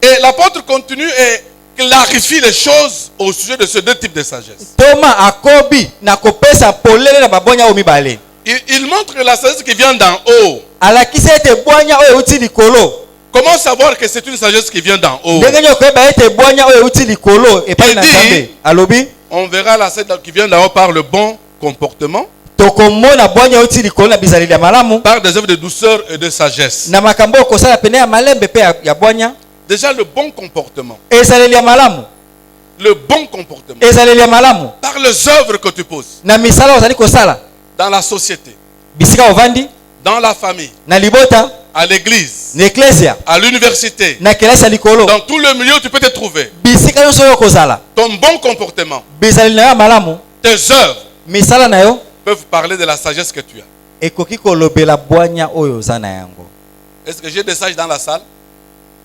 Et l'apôtre continue et clarifie les choses au sujet de ces deux types de sagesse. Toma akobi na kopesa polele na babwanya oyo mibale. Il montre que la sagesse qui vient d'en haut. Alakisi ete bwanya oyo euti likolo. Comment savoir que c'est une sagesse qui vient d'en haut? Ndenge nyo koyeba ete bwanya oyo euti likolo epai na Il dit- Nzambe. Alobi On verra la sagesse qui vient d'en haut par le bon comportement, tokomona bwanya euti likolo na bizaleli ya malamu par des œuvres de douceur et de sagesse. na makambo okosala pene ya malembe pe ya bwanya. Déjà le bon comportement. Ezaleli ya malamu, Le bon comportement. ezaleli ya malamu Par les œuvres que tu poses na misala ozali kosala dans la société, bisika ovandi, dans la famille, na libota, à l'église, na eklesia, à l'université, na kelasi ya likolo, dans tout le milieu où tu peux te trouver. bisika nyonso oyo okozala, Ton bon comportement, bizaleli na yo ya malamu, tes œuvres misala na yo peuvent parler de la sagesse que tu as. ekoki kolobela bwanya oyo oza na yango. Est-ce que j'ai des sages dans la salle?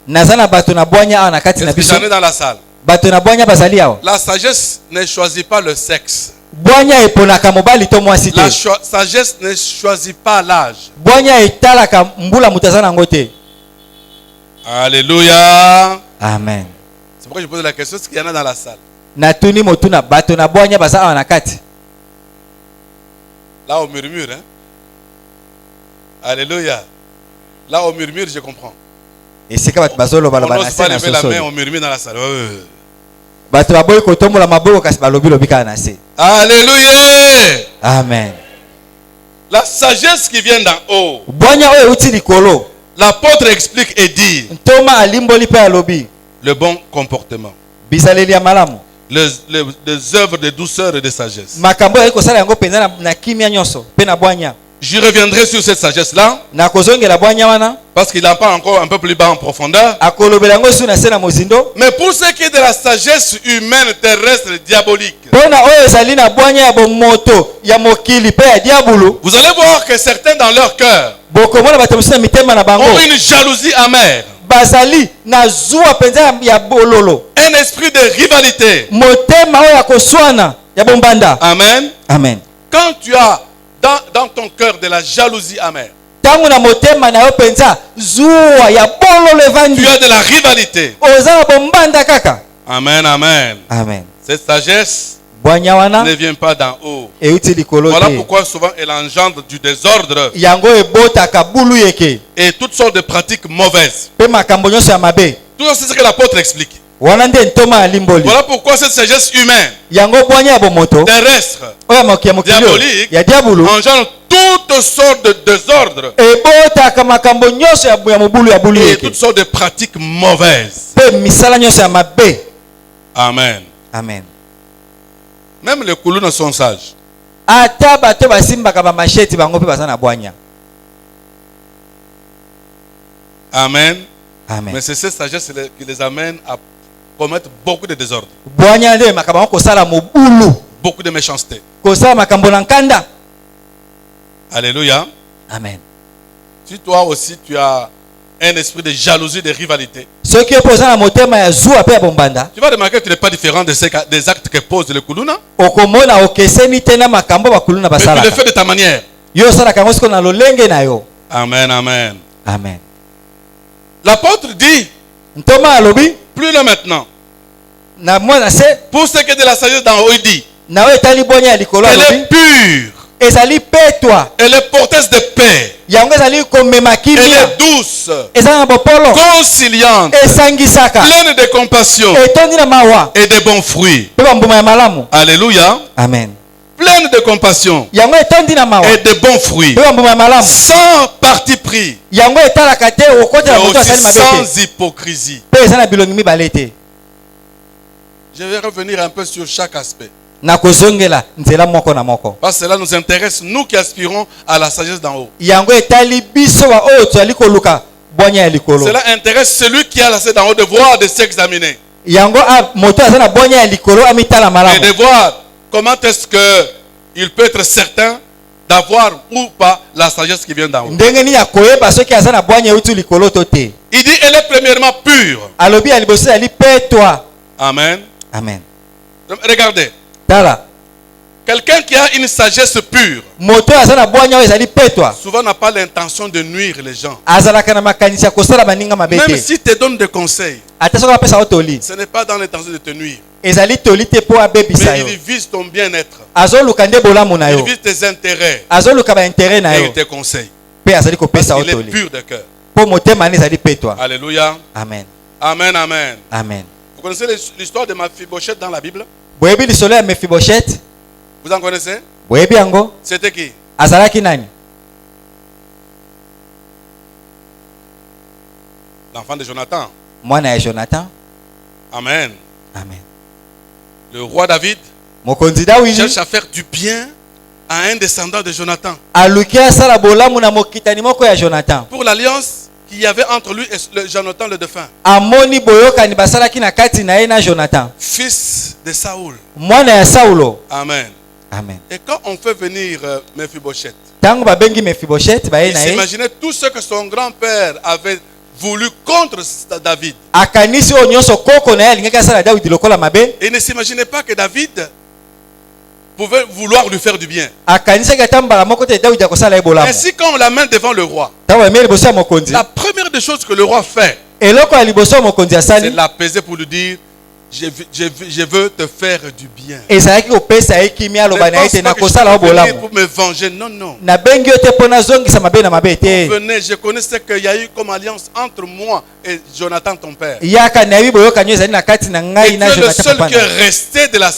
nazana bato na bwanya awa na kati na Est-ce que biso j'en ai dans la salle? bato na bwanya bazali awa La sagesse ne choisit pas le sexe. bwanya eponaka mobali to mwasi te La sagesse ne choisit pas l'âge. bwanya etalaka mbula moto aza nango te. Alléluia. Amen. C'est pourquoi je pose la question, est-ce qu'il y en a dans la salle? natuni motuna bato na bwanya baza awa na kati. Là, on murmure. Hein? Alléluia. Là, on murmure, je comprends. esika bato bazolobaloba On na n'ose se pas na lever la main, sosolo on murmure dans la salle. Ouais. bato baboyi kotombola maboko kasi balobi kaka na se. Alléluia. Amen. La sagesse qui vient d'en haut. bwanya oyo euti likolo L'apôtre explique et dit ntoma alimboli mpe alobi le bon comportement. bizaleli ya malamu Les œuvres de douceur et de sagesse. makambo oyo ekosala yango mpenza na kimia nyonso mpe na bwanya. Je reviendrai sur cette sagesse-là nakozongela bwanya wana parce qu'il en parle encore un peu plus bas en profondeur. akolobela yango su na se na mozindo. Mais pour ce qui est de la sagesse humaine, terrestre, diabolique, mpona oyo ezali na bwanya ya bomoto ya mokili mpe ya diabulu vous allez voir que certains dans leur cœur bokomona bato mosusu na mitema na bango ont une jalousie amère, bazali na zuwa mpenza ya bololo un esprit de rivalité. motema oyo ya koswana ya bombanda. Amen. Amen. Quand tu as dans ton cœur de la jalousie amère, ntango na motema na yo mpenza zuwa ya bololo evandi tu as de la rivalité. oza na bombanda kaka. Amen, amen. Amen. Cette sagesse bwanya wana ne vient pas d'en haut. euti likolo Voilà te pourquoi souvent elle engendre du désordre yango ebotaka bulu yeke et toutes sortes de pratiques mauvaises. mpe makambo nyonso ya mabe Tout ça, c'est ce que l'apôtre explique. wana nde ntoma ya limboli. Voilà pourquoi cette sagesse humaine, yango bwanya ya bomoto terrestre, oyo ya mokili oyo diabolique, ya diabulu engendre toutes sortes de désordres ebotaka makambo nyonso ya mobulu ya bulu et yeke toutes sortes de pratiques mauvaises. mpe misala nyonso ya mabe. Amen. Amen. Même les coulous sont sages. ata bato basimbaka bamasheti bango mpe baza na bwanya. Amen. Amen. Mais c'est cette sagesse qui les amène à commettre beaucoup de désordres, bwanya nde emaka bango kosala mobulu beaucoup de méchanceté. kosala makambo na nkanda. Alléluia. Amen. Si toi aussi tu as un esprit de jalousie, de rivalité, soki yo mpe oza na motema ya zuwa mpe ya bombanda tu vas remarquer que tu n'es pas différent des actes que pose le kuluna. okomona okeseni te na makambo bakuluna Mais tu le basalaka fais de ta manière. yo osalaka yango siko na lolenge na yo. Amen, amen. Amen. L'apôtre dit, ntoma alobi plus là maintenant, na mwana se pour ce qui est de la sagesse d'en haut, il dit, na oyo etali bwanya ya likolo elle alobi est pure, ezali petwa elle est porteuse de paix, yango ezali komema elle kimia est douce, eza na bopolo conciliante, esangisaka pleine de compassion etondi na mawa et de bons fruits. mpe bambuma ya malamu. Alléluia. Amen. Pleine de compassion yango etondi na mawa et de bons fruits. mpe bambuma ya malamu Sans parti pris, yango etalaka te okotela mais moto aussi asali mabe te sans hypocrisie. mpe eza na bilongi mibale te. Je vais revenir un peu sur chaque aspect. nakozongela nzela moko na moko Parce que cela nous intéresse, nous qui aspirons à la sagesse d'en haut. yango etali biso ba oyo tozali koluka bwanya ya likolo. Cela intéresse celui qui a la sagesse d'en haut de voir, de s'examiner. yango moto aza na bwanya ya likolo amitala Et malamu de voir comment est-ce qu'il peut être certain d'avoir ou pas la sagesse qui vient d'en haut. ndenge nini akoyeba soki aza na bwanya euti likolo to te. Il dit, elle est premièrement pure. alobi ya liboso ezali petwa. Amen. Amen. Regardez, tala quelqu'un qui a une sagesse pure, moto aza na bwanya oyo ezali petwa souvent n'a pas l'intention de nuire les gens. azalaka na makanisi ya kosala baninga mabe Même te. s'il te donne des conseils, ata soki apesa yo toli ce n'est pas dans l'intention de te nuire. ezali toli te mpo abebisa Mais yo. il vise ton bien-être. azoluka nde bolamu na Il yo vise tes intérêts. azoluka baintere na Et yo il te conseille. mpe azali Parce kopesa yo qu'il est toli pur de cœur. mpo motema nde ezali petwa. Alléluia. Amen. Amen, amen. Amen. Vous connaissez l'histoire de Mephibosheth dans la Bible? boyebi lisolo ya Mephibosheth? Vous en connaissez? boyebi yango? C'était qui? azalaki nani? L'enfant de Jonathan. mwana ya Jonathan. Amen. Amen. Le roi David mokonzi Dawidi cherche à faire du bien à un descendant de Jonathan. aluki asala bolamu na mokitani moko ya Jonathan Pour l'alliance qu'il y avait entre lui et Jonathan le défunt, amoni boyokani basalaki na kati na ye na Jonathan fils de Saoul. mwana ya Saulo. Amen. Amen. Et quand on fait venir Mephibosheth, tango babengi Mephibosheth baye il na ye s'imaginait tout ce que son grand-père avait voulu contre David. akanisi oyo nyonso koko na ye alingaki asala Davidi lokola mabe. Et ne s'imaginez pas que David pouvait vouloir lui faire du bien. akanisaki ata mbala moko te Davidi akosala ye bolamu. Ainsi, quand on l'amène devant le roi, ntango amemi liboso ya mokonzi, la première des choses que le roi fait, eloko ya liboso ya mokonzi c'est asali l'apaiser pour lui dire, je veux te faire du bien. ezalaki kopesa ye kimia aloba na ye te Je pense pas que nakosala yo je suis venu bolamu. pour me venger. Non, non. nabengi yo te mpo nazongisa mabe na mabe te. Venez, je connaissais qu'il y a eu comme alliance entre moi et Jonathan, ton père. yaka nayebi boyokanyo ezali na kati na Et ngai tu na es le Jonathan seul papa qui est na resté de la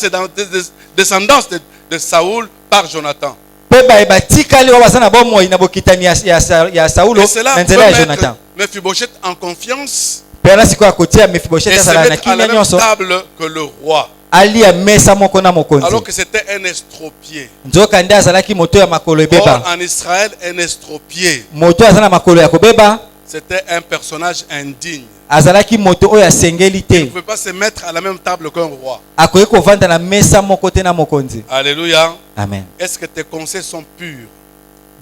descendance de Saoul par Jonathan. mpe baye batikali oyo baza na bomoi na bokitani ya saulo Et cela na peut nzela ya mettre Jonathan. Mephibosheth en confiance mpe wana sikoyo akotia et Mefiboshet se azala na mettre à la kimia même nyonso table que le roi. alia mesa moko na mokonzi, Alors que c'était un estropié. nzoka nde azalaki moto ya makolo Or, ebeba. en Israël, un estropié, moto aza na makolo ya kobeba c'était un personnage indigne. azalaki moto oyo asengeli Il ne te, pouvait pas se mettre à la même table qu'un roi. akoki kovanda na mesa moko te na mokonzi. Alléluia. Amen. Est-ce que tes conseils sont purs?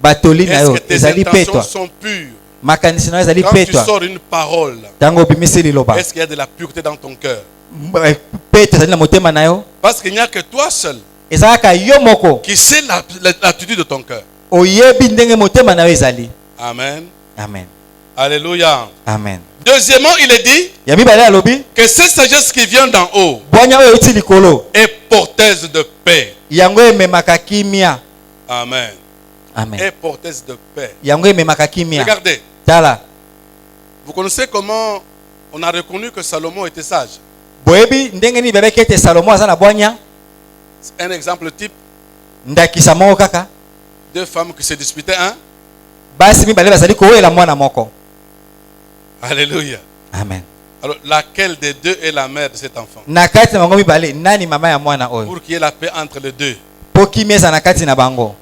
batoli na Est-ce yo que tes ezali intentions petwa, sont pures? makanisi na yo ezali Quand tu petwa. sors une parole, ntango obimisi liloba, est-ce qu'il y a de la pureté dans ton cœur? petwa ezali na motema na yo. Parce qu'il n'y a que toi seul ezalaka yo moko qui sait l'attitude de ton cœur. oyebi ndenge motema na yo ezali. Amen. Amen. Alléluia. Amen. Deuxièmement, il est dit ya mibale alobi que cette sagesse qui vient d'en haut bwanya oyo euti likolo est porteuse de paix. yango ememaka kimia. Amen. Amen. Est porteuse de paix. yango ememaka kimia. Regardez, tala vous connaissez comment on a reconnu que Salomon était sage? boyebi ndenge nini bebeki ete Salomo aza na bwanya. Un exemple type, ndakisa moko kaka, deux femmes qui se disputaient, hein? basi mibale bazali kowela mwana moko. Alléluia. Amen. Alors, laquelle des deux est la mère de cet enfant? na kati na bango mibale nani mama ya mwana oyo? Pour qu'il y ait la paix entre les deux. po kimia eza na kati na bango.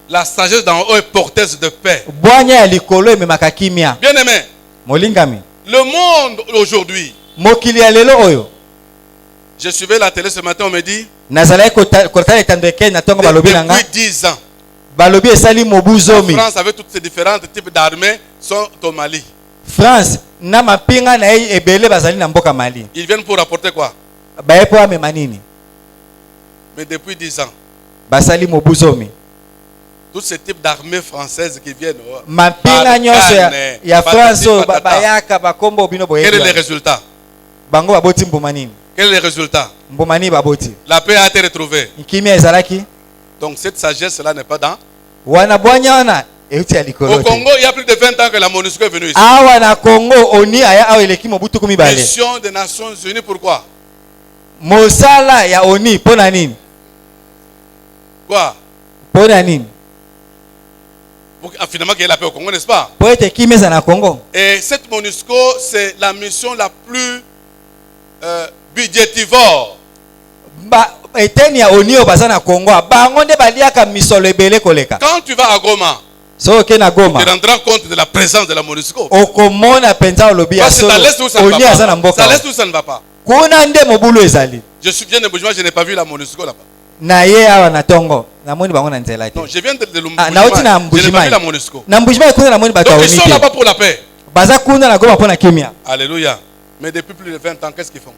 La sagesse d'en haut est porteuse de paix. bwanya ya likolo ememaka kimia. Bien aimé, molingami, le monde aujourd'hui, mokili ya lelo oyo, je suivais la télé ce matin, on me dit, nazalaki kotala etando ekei na ntongo balobi na nga, depuis 10 ans, balobi esali mobu la zomi. France avec toutes ces différents types d'armées sont au Mali. France na mapinga na ye ebele bazali na mboka Mali. Ils viennent pour rapporter quoi? baye po amema nini? Mais depuis 10 ans, basali mobu zomi. tous ces types d'armées françaises qui viennent. Oh, mapinga nyonso ya France oyo bayaka bakombo bino quel est le boyebi résultat? bango baboti mbuma nini? Quel est le résultat? mbuma nini baboti? La paix a été retrouvée. kimia ezalaki. Donc cette sagesse-là n'est pas dans. wana bwanya wana euti ya likolo Au te. Congo, il y a plus de 20 ans que la MONUSCO est venue ici. awa na Congo oni aya awa eleki mobutu kumi bale. Mission des Nations Unies, pourquoi? mosala ya oni mpo na nini? Quoi? mpo na nini? Pour finalement qu'il y ait la paix au Congo, n'est-ce pas? po ete kimia eza na Congo. Et cette MONUSCO, c'est la mission la plus budgétivore. eteni ya oni oyo baza na Congo bango nde baliaka misolo ebele koleka. Quand tu vas à Goma, so oke na Goma, tu rendras compte de la présence de la MONUSCO. okomona penza olobi ya Parce que solo ça laisse où ça ne oni va aza na pas. mboka. Ça laisse où ça ne va pas. kuna nde mobulu ezali. Je suis bien de Boujima, je n'ai pas vu la MONUSCO là-bas. na ye awa na tongo namoni bango na nzela te. Non, je viens de nauti na Boujima. Je n'ai pas vu la Mbujimai. MONUSCO. na Mbujimai kuna namoni bato Donc ya ils sont oni là-bas te. pour la paix. baza kuna na Goma mpo na kimia. Alléluia. Mais depuis plus de 20 ans, qu'est-ce qu'ils font?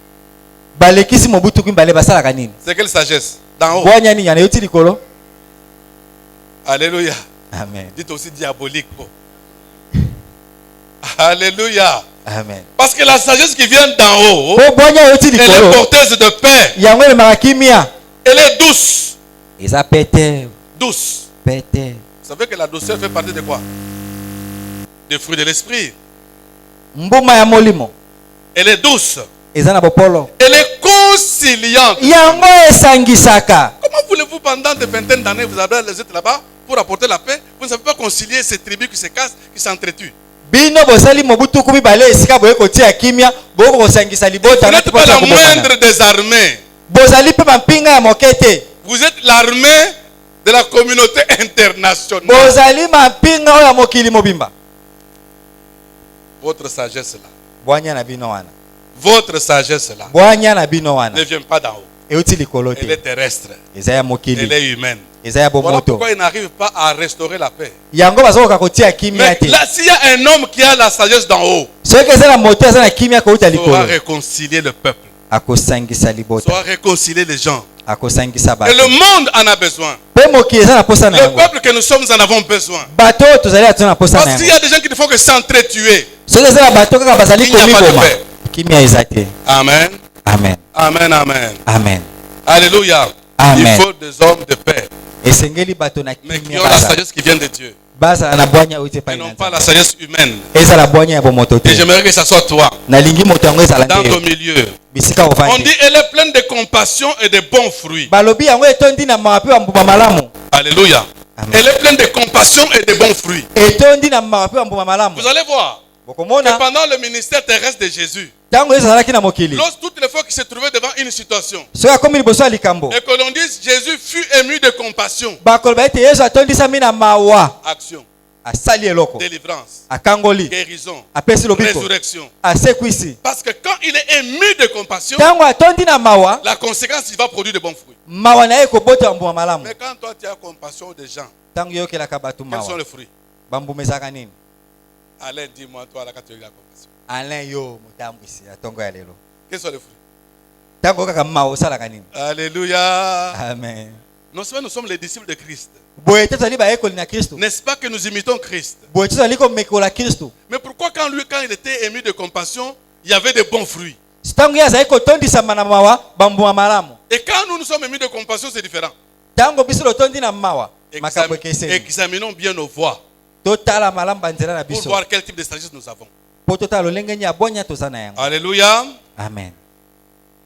balekisi mobutu kumi bale basalaka nini? C'est quelle sagesse? D'en haut. bwanya nini yana euti likolo? Alléluia. Amen. Dites aussi diabolique. Bon. Alléluia. Amen. Parce que la sagesse qui vient d'en haut, po bwanya euti elle est likolo porteuse de paix. yango ememaka kimia. Elle est douce. eza pete Douce. pete. Vous savez que la douceur fait partie de quoi? Des fruits de l'esprit. mbuma ya molimo Elle est douce. eza na bopolo. Elle est conciliante. yango esangisaka. Comment voulez-vous pendant des vingtaines d'années vous êtes là-bas pour apporter la paix? Vous ne savez pas concilier ces tribus qui se cassent, qui s'entretuent. bino bosali mobutu kumi bale esika boye kotia kimia boko kosangisa Vous libota n'êtes pas la moindre des armées. bozali pe mapinga ya moke te. Vous êtes l'armée de la communauté internationale. bozali mapinga oyo ya mokili mobimba. Votre sagesse là, bwanya na bino wana votre sagesse là, bwanya na bino ne wana vient pas d'en haut. euti likolo Elle est te terrestre. eza ya Elle mokili est humaine. eza ya Voilà bomoto pourquoi il n'arrive pas à restaurer la paix. yango bazokoka kotia kimia Mais te là, s'il y a un homme qui a la sagesse d'en haut, soki eza na moto aza na kimia kouta il saura likolo réconcilier le peuple, akosangisa il libota saura réconcilier les gens. akosangisa Et bato le monde en a besoin. mpe mokili eza na posa na Le yango peuple que nous sommes en avons besoin. bato oyo tozali atoza na posa na Parce qu'il y yango a des gens qui ne font que s'entretuer. soki eza na bato kaka bazali Il n'y a pas de komiboma paix. kimia eza te Amen. amen Amen, amen. amen Alléluia. Amen. Il faut des hommes de paix, esengeli bato na mais qui kimia ont la baza sagesse qui vient de Dieu. bazala na bwanya oyo te Et epai na non pas la nzambe sagesse humaine. ezala bwanya ya bomoto Et te j'aimerais que ça soit toi, nalingi moto yango ezala dans nde ton yo milieu. bisika On ovandi dit elle est pleine de compassion et de bons fruits. balobi yango etondi na mawa mpe bambuma malamu Alléluia. Amen. Elle est pleine de compassion et de bons fruits. etondi na mawa mpe bambuma malamu Vous allez voir que bokomona pendant le ministère terrestre de Jésus, ntango yesu azalaki na mokili toutes les fois qu'il se trouvait devant une situation, soki akomi liboso ya likambo et que l'on dise Jésus fut ému de compassion, bakoloba ete yesu atondisami na mawa action, asali eloko délivrance, akangoli guérison, apesi lobiko résurrection. asekwisi Parce que quand il est ému de compassion, ntango atondi na mawa la conséquence, il va produire de bons fruits. mawa na ye ekobota bambuma malamu Mais quand toi tu as compassion des gens, ntango yokelaka bato quels sont mawa les fruits? bambuma ezalaka nini Alain, dis-moi, toi, là, quand tu as eu la compassion, alain yo motambwisi ya ntongo ya lelo quels sont les fruits? ntango kaka mawa osalaka nini Alléluia. amen Non seulement nous sommes les disciples de Christ, boye te tozali bayekoli na kristo n'est-ce pas que nous imitons Christ? boye te tozali komekola kristo Mais pourquoi quand il était ému de compassion, il y avait de bons fruits? ntango ye azali kotondisama na mawa bambuma malamu Et quand nous sommes émus de compassion, c'est différent. ntango biso totondi na mawa makambo ekeseni Examinons bien nos voies totala malamu banzela na pour biso voir quel type de sagesse nous avons. mpo totala lolenge nini ya bonya toza na yango Alléluia. amen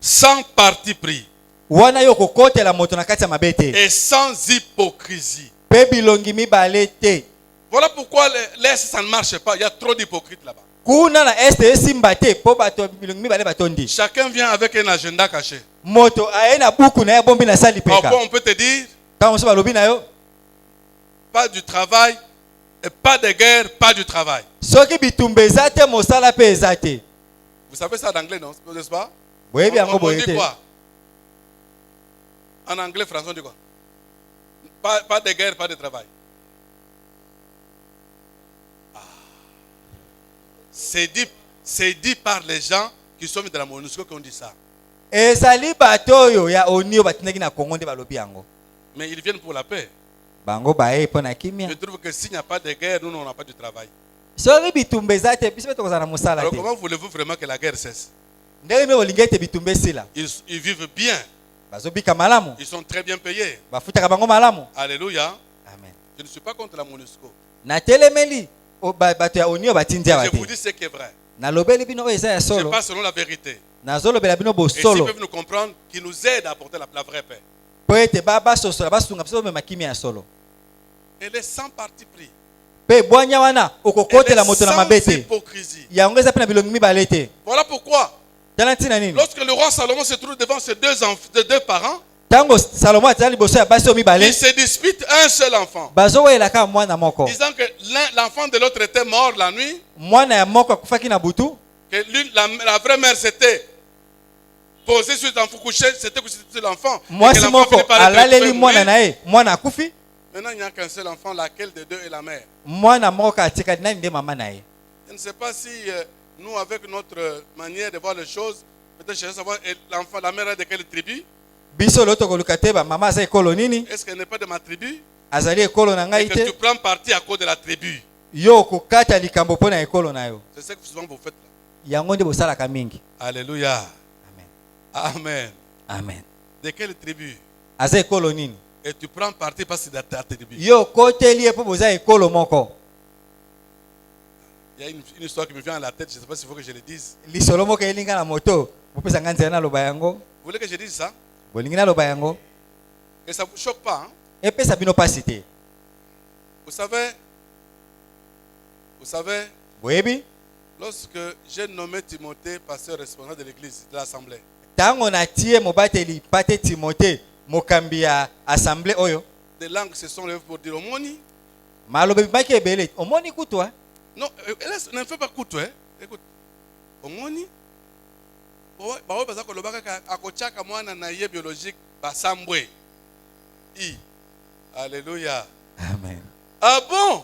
Sans parti pris wana yo kokotela moto na kati ya mabe te et sans hypocrisie. mpe bilongi mibale te Voilà pourquoi l'Est, ça ne marche pas. Il y a trop d'hypocrites là-bas. kuna na este esimba te mpo bato bilongi mibale batondi Chacun vient avec un agenda caché. moto aye na buku na ye bombi na sali peka Parfois, on peut te dire, ntango mosusu balobi na yo pas du travail, et pas de guerre, pas du travail. soki bitumba eza te mosala mpe eza te Vous savez ça en anglais, non? N'est-ce pas? boyebi yango On boye dit te quoi? En anglais, français, on dit quoi? Pas de guerre, pas de travail. Ah. C'est dit par les gens qui sont de la MONUSCO qu'on dit ça. ezali bato oyo ya oni oyo batindaki na kongo nde balobi yango Mais ils viennent pour la paix. bango baye mpo na kimia Je trouve que s'il n'y a pas de guerre, nous, on n'a pas de travail. soki bitumba eza te biso mpe tokozala na mosala Alors te comment voulez-vous vraiment que la guerre cesse? ndenge mpe bolingi ete bitumba esila Ils vivent bien. bazobika malamu Ils sont très bien payés. bafutaka bango malamu Alléluia. amen Je ne suis pas contre la MONUSCO. natelemeli bato ya oni oyo batindi awa Je te vous dis ce qui est vrai. nalobeli bino oyo eza ya Je solo passe selon la vérité. nazolobela bino Et s'ils bosolo peuvent nous comprendre, qu'ils nous aident à apporter la vraie paix. mpo ete basosola basunga biso bomema kimia ya solo Elle est sans parti pris. mpe bwanya wana Elle okokotela est moto na mabe sans te hypocrisie. yango eza mpe na bilongi mibale te Voilà pourquoi, tala ntina nini lorsque le roi Salomon se trouve devant ses deux parents, ntango salomo atala liboso ya basi oyo ils mibale se disputent un seul enfant, bazoweyela kaka mwana moko disant que l'enfant de l'autre était mort la nuit, mwana ya moko akufaki na butu que la vraie mère s'était posée sur l'enfant, s'était couchée sur l'enfant. et que mwasi l'enfant moko finit par être alaleli mourir. mwana na ye mwana akufi Maintenant, il n'y a qu'un seul enfant, laquelle des deux est la mère. mwana moko atikali nani nde mama na ye Je ne sais pas si nous, avec notre manière de voir les choses, peut-être chercher à savoir l'enfant, la mère est de quelle tribu. biso lelo tokoluka te bamama aza ekolo nini Est-ce qu'elle n'est pas de ma tribu? azali ekolo na Et ngai que te tu prends parti à cause de la tribu. yo okokata likambo mpo na ekolo na yo C'est ce que souvent vous faites là. yango nde bosalaka mingi Alléluia. amen Amen. amen De quelle tribu? aza ekolo nini Et tu prends parti parce que c'est ta tribu. yo okoteli ye mpo boza ekolo moko Il y a une histoire qui me vient à la tête, je ne sais pas s'il faut que je le dise. lisolo moko elinga na moto bopesanga nzela naloba yango Vous voulez que je dise ça? bolingi naloba yango Et ça ne vous choque pas, hein? epesa bino pasi te Vous savez, boyebi lorsque j'ai nommé Timothée pasteur responsable de l'église, de l'assemblée, ntango natie mobateli pate timote mokambi ya assemblée oyo des langues se sont levées pour dire Omoni. maloba ebimaki ebele omoni kutwa Non, ne fais pas couteau, hein? Écoute. Omoni. Bawe baza kolobaka akochaka mwana na ye biologique basambwe. Alléluia. Amen. Ah bon?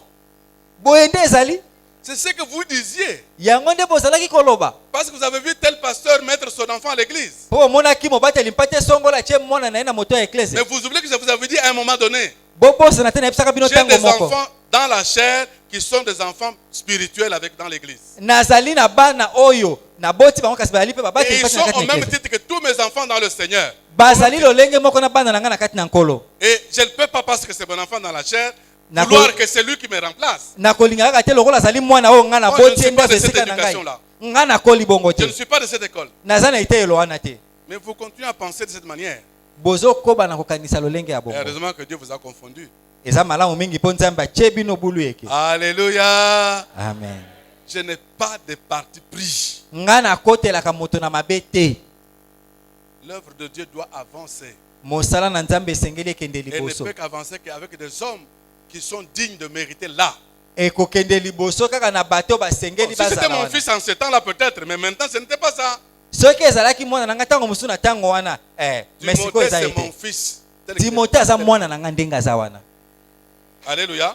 Boye nde ezali C'est ce que vous disiez. yango nde bozalaki koloba Parce que vous avez vu tel pasteur mettre son enfant à l'église. mpo omonaki mobateli mpa te songola atie mwana na ye na moto ya eklese Mais vous oubliez que je vous avais dit à un moment donné, bobosana te nayebisaka bino j'ai ntango des moko enfants dans la chair qui sont des enfants spirituels avec dans l'église. nazali na bana oyo naboti bango kasi bazali mpe Et babateli ils mpasi sont na kati au na même eklese titre que tous mes enfants dans le Seigneur. bazali lolenge moko na bana na ngai na kati na nkolo Et je ne peux pas, parce que c'est mon enfant dans la chair, N'a vouloir pas- que c'est lui qui me remplace. nakolingaka kaka te lokola azali mwana oyo ngai Moi, je ne naboti suis ye nde pas de aza cette esika na ngai éducation-là. ngai nakoli bongo Je ne te suis pas de cette école. naza na eteyelo wana te Mais vous continuez à penser de cette manière. bozokoba na kokanisa lolenge ya Et bongo heureusement que Dieu vous a confondu. eza malamu mingi mpo nzambe atie bino bulu eke Alléluia. amen Je n'ai pas de parti pris. ngai nakotelaka moto na mabe te L'œuvre de Dieu doit avancer. mosala na nzambe esengeli ekende Elle ne liboso peut qu'avancer qu'avec des hommes qui sont dignes de mériter là. ekokende liboso kaka na bato basengeli Si c'était bazala mon wana fils en ce temps-là peut-être, mais maintenant ce n'était pas ça. soki ezalaki mwana na ngai ntango mosusu na ntango wana mais sikoyo Timothée, eza c'est ye mon te fils. Tel qu'il est. timote aza mwana na ngai ndenge aza wana Alléluia.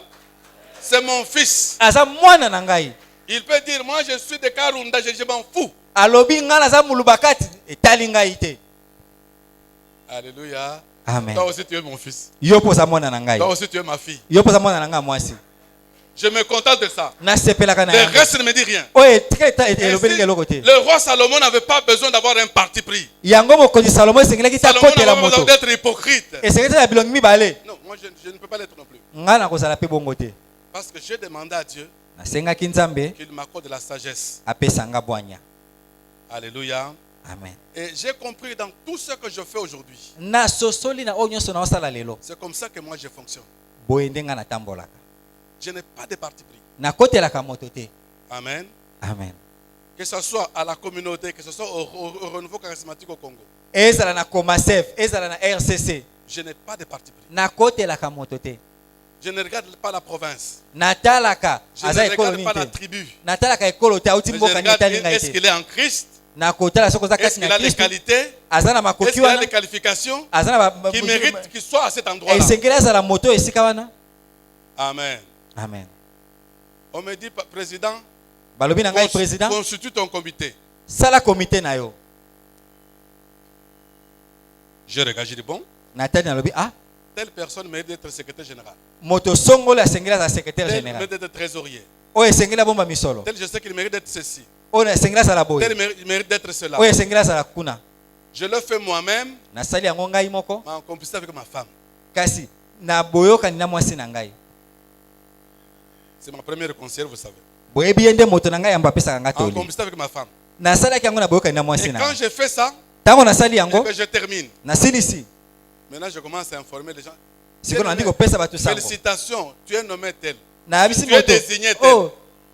C'est mon fils. aza mwana na ngai Il peut dire, moi je suis de Karunda, je m'en fous. alobi ngai naza muluba kati etali ngai te Alléluia. amen Toi aussi tu es mon fils. yo mpo oza mwana na ngai Toi aussi tu es ma fille. yo mpo oza mwana na ngai mwasi Je me contente de ça. nasepelaka na Le yango reste ne me dit rien. oyo etika Ainsi, elobeli ngai eloko te le roi Salomon n'avait pas besoin d'avoir un parti pris. yango mokonzi salomo esengelaki te Salomon n'avait akotela pas besoin moto d'être hypocrite. esengeli te na bilongi mibale Non, moi je ne peux pas l'être non plus. ngai nakozala mpe bongo te Parce que j'ai demandé à Dieu nasengaki nzambe qu'il m'accorde de la sagesse. apesa nga bwanya Alléluia. amen Et j'ai compris dans tout ce que je fais aujourd'hui. nasosoli na oyo nyonso naosala lelo C'est comme ça que moi je fonctionne. boye nde ngai natambolaka Je n'ai pas de parti pris. nakotelaka moto te Amen. amen Que ce soit à la communauté, que ce soit au renouveau charismatique au Congo. ezala na comasef ezala na rcc Je n'ai pas de parti pris. nakotelaka moto te Je ne regarde pas la province. natalaka Je aza ne ekolo regarde nini pas la te tribu. natalaka ekolo te auti Mais je mboka nini regarde etali ngai est-ce te qu'il est en Christ? nakotala soki oza Est-ce kati qu'il na a les kristu qualités? aza na Est-ce makoki qu'il a wana les qualifications aza na qui méritent qu'il soit à cet endroit-là? esengeli azala moto esika wana Amen. amen On me dit, président, balobi na ngai président constitue ton comité. sala komite na yo Je regarde, je dis bon, natali nalobi ah telle personne mérite d'être secrétaire général. moto songolo asengeli azala secrétaire Tel général mérite d'être trésorier. oyo esengeli abomba misolo Tel, je sais qu'il mérite d'être ceci. oyo esengeli azala boye Tel mérite d'être cela. oyo esengeli azala kuna Je le fais moi-même, nasali yango ngai moko en complicité avec ma femme. kasi na boyokani na mwasi na ngai C'est ma première conseillère, vous savez. boyebi ye nde moto na ngai yambo apesaka nga En toli complicité avec ma femme. nasalaki yango na boyokani na mwasi Et na quand ngai je fais ça, ntango nasali et yango que je termine, nasilisi maintenant je commence à informer les gens. sikoyo nandi kopesa bato sango Félicitations, tu es nommé tel. nayebisi Tu es moto désigné tel. oh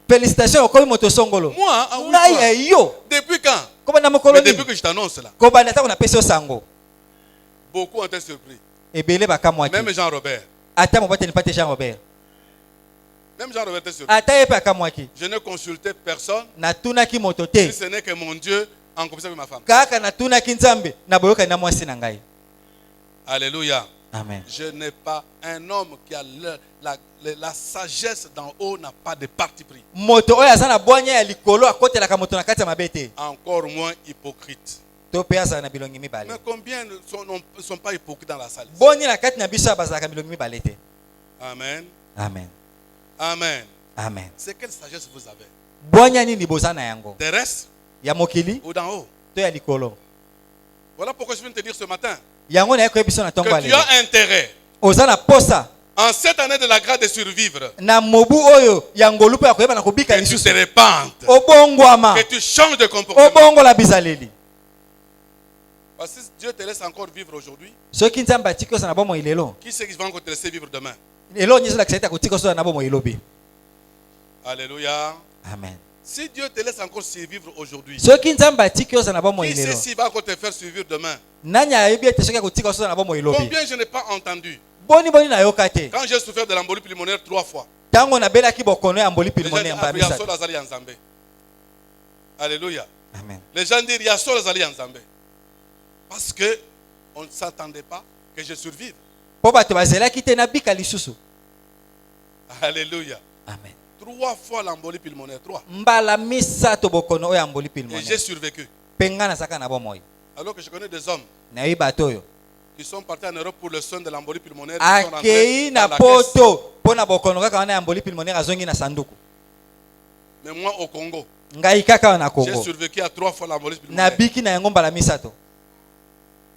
félicitation okomi moto songolo Moi, ah oui, ngai toi. eyo Depuis quand? kobanda Mais mokolo depuis nini que je t'annonce là, kobanda ntango napesi yo sango beaucoup ont été surpris. ebele bakamwaki Même Jean-Robert. ata mobateli mpa te jean robert Même Jean-Robert était surpris. ata ye mpe akamwaki Je n'ai consulté personne, natunaki moto si te ce n'est que mon Dieu en complicité avec ma femme. kaka natunaki nzambe na boyokani na mwasi na ngai Alléluia. amen Je n'ai pas un homme qui a la sagesse d'en haut, n'a pas de parti pris. moto oyo aza na bwanya ya likolo akotelaka moto na kati ya mabe te Encore moins hypocrite. to mpe azala na bilongi mibale Mais combien ne sont pas hypocrites dans la salle? boni na kati na biso ya bazalaka bilongi mibale te Amen. amen Amen. amen C'est quelle sagesse vous avez? bwanya nini boza na yango Terrestre ya mokili ou d'en haut? to ya likolo Voilà pourquoi je viens de te dire ce matin yango naye koyebi biso na ntongo ya que tu lelo as intérêt, oza na posa en cette année de la grâce de survivre, na mobu oyo ya ngolu mpe ya koyeba na kobika que tu te lisusu répandes, obongwama que tu changes de comportement. obongola bizaleli Parce que si Dieu te laisse encore vivre aujourd'hui, soki nzambe atiki oza na bomoi lelo qui c'est qui va encore te laisser vivre demain? elo nyonso olakisa ete akotika oso na bomoi elobi Alléluia. amen Si Dieu te laisse encore survivre aujourd'hui, soki nzambe atiki oza na bomoi qui sait lelo s'il va encore te faire survivre demain? nani ayebi ete soki akotika oso na bomoi elobi Combien je n'ai pas entendu boni nayoka te quand j'ai souffert de l'embolie pulmonaire 3 fois. ntango nabelaki bokono ya mboli Les gens pulmonaire disent, mbala ah, Yasso misato Lazali Nzambe. Alléluia. amen Les gens disent Yasso Lazali Nzambe. Parce que on ne s'attendait pas que je survive. po bato bazelaki te na bika lisusu. Alléluia. Amen. 3 fois l'embolie pulmonaire. 3. Mbala misato bokono oyo amboli Et pulmonaire. j'ai survécu. Penga na saka na bomoi. Alors que je connais des hommes Na yi bato yo. qui sont partis en Europe pour le soin de l'embolie pulmonaire. Qui sont rentrés Akei dans na la caisse. poto pona bokono kaka wana amboli pulmonaire azongi na sanduku. Mais moi au Congo, Ngai kaka na j'ai Congo. survécu à 3 fois l'embolie Na pulmonaire. biki na yango mbala misato.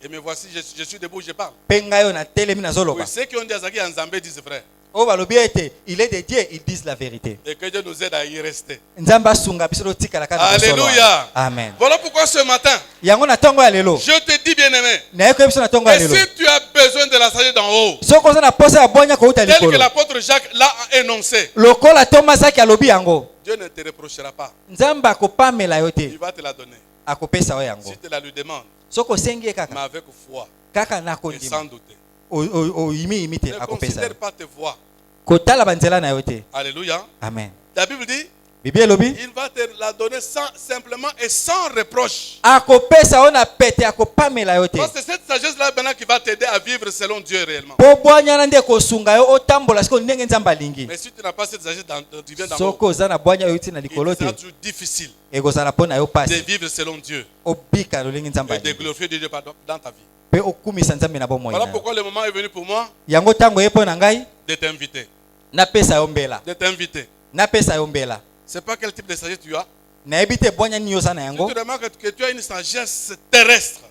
Et me voici, je suis debout, je parle. Penga yo na telemi na Oui, zoloba. ceux qui ont dit à Zaki en Zambé disent frère. O balobi ete il est de Dieu, ils disent la vérité. Et que Dieu nous aide à y rester. Nzamba sunga biso tika la kana. Alléluia. Amen. Voilà pourquoi ce matin, Yango na tongo ya lelo. je te dis bien aimé. Na yeko biso na tongo ya Et lelo. si tu as besoin de la sagesse d'en haut, Soko za na posa ya bonya ko uta tel que likolo. l'apôtre Jacques l'a énoncé, Lokola Thomas aki alobi yango. Dieu ne te reprochera pas. Nzamba akopamela yo Il te. va te la donner. Akopesa yo yango. Si tu la lui demandes, Soko sengi mais kaka. avec foi Kaka na et kondima. sans douter. O yimi imite Ne akopesa. considère pas tes voix. Kotala banzela na yo te. Alléluia. Amen. La Bible dit, Bibi elobi il va te la donner simplement et sans reproche. akopesa yo na pete akopamela yo te. Parce que c'est cette sagesse-là maintenant qui va t'aider à vivre selon Dieu réellement. Po bwanya na nde kosunga yo otambola siko ndenge nzamba lingi. Mais si tu n'as pas cette sagesse qui vient d'en haut, Soko za na bwanya yo tina il likolo te. sera toujours difficile Ekozala pona yo de pasi. vivre selon Dieu Obika lolingi nzamba et de lingi. glorifier Dieu dans ta vie. Pe okumisa nzambe na bomoi. Voilà pourquoi le moment est venu pour moi Yango tango yepo na ngai de t'inviter. na pesa yo mbela. De t'inviter. Na pesa yo mbela. C'est pas quel type de sagesse tu as. Na ebite bwanya niyo sana Tu yango. te remarques que tu as une sagesse terrestre.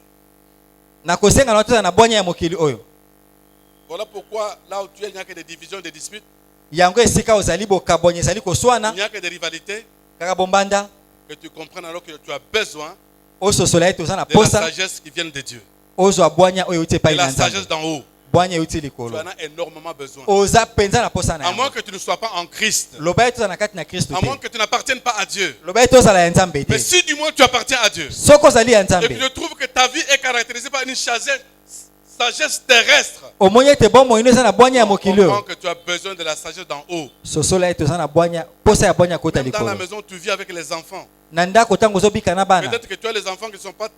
Na kosenga na toza na bwanya ya mokili oyo. Voilà pourquoi là où tu es, il n'y a que des divisions, des disputes, Yango esika ozali bokabonye ezali il koswana n'y a que des rivalités, kaka bombanda que tu comprennes alors que tu as besoin ososola ete oza na de la posa sagesse qui vient de Dieu. ozwa bwanya oyo uti De epai la na sagesse nzambe. d'en haut. Bwanya euti Tu likolo. en as énormément besoin. Oza penza na posa na À moins yango. que tu ne sois pas en Christ. Loba ete oza na kati na Kristo À moins te. que tu n'appartiennes pas à Dieu. Loba ete ozala ya nzambe Mais te. si du moins tu appartiens à Dieu, Soko ozali ya et que nzambe. je trouve que ta vie est caractérisée par une sagesse terrestre, Omoni ete bomoi ino eza na bwanya ya mokili comprends oyo. que tu as besoin de la sagesse d'en haut. Sosola ete oza na bwanya posa ya bwanya kota Même dans la likolo. maison, tu vis avec les enfants. Na ndako tango ozobika na bana. Peut-être que tu as les enfants qui ne sont pas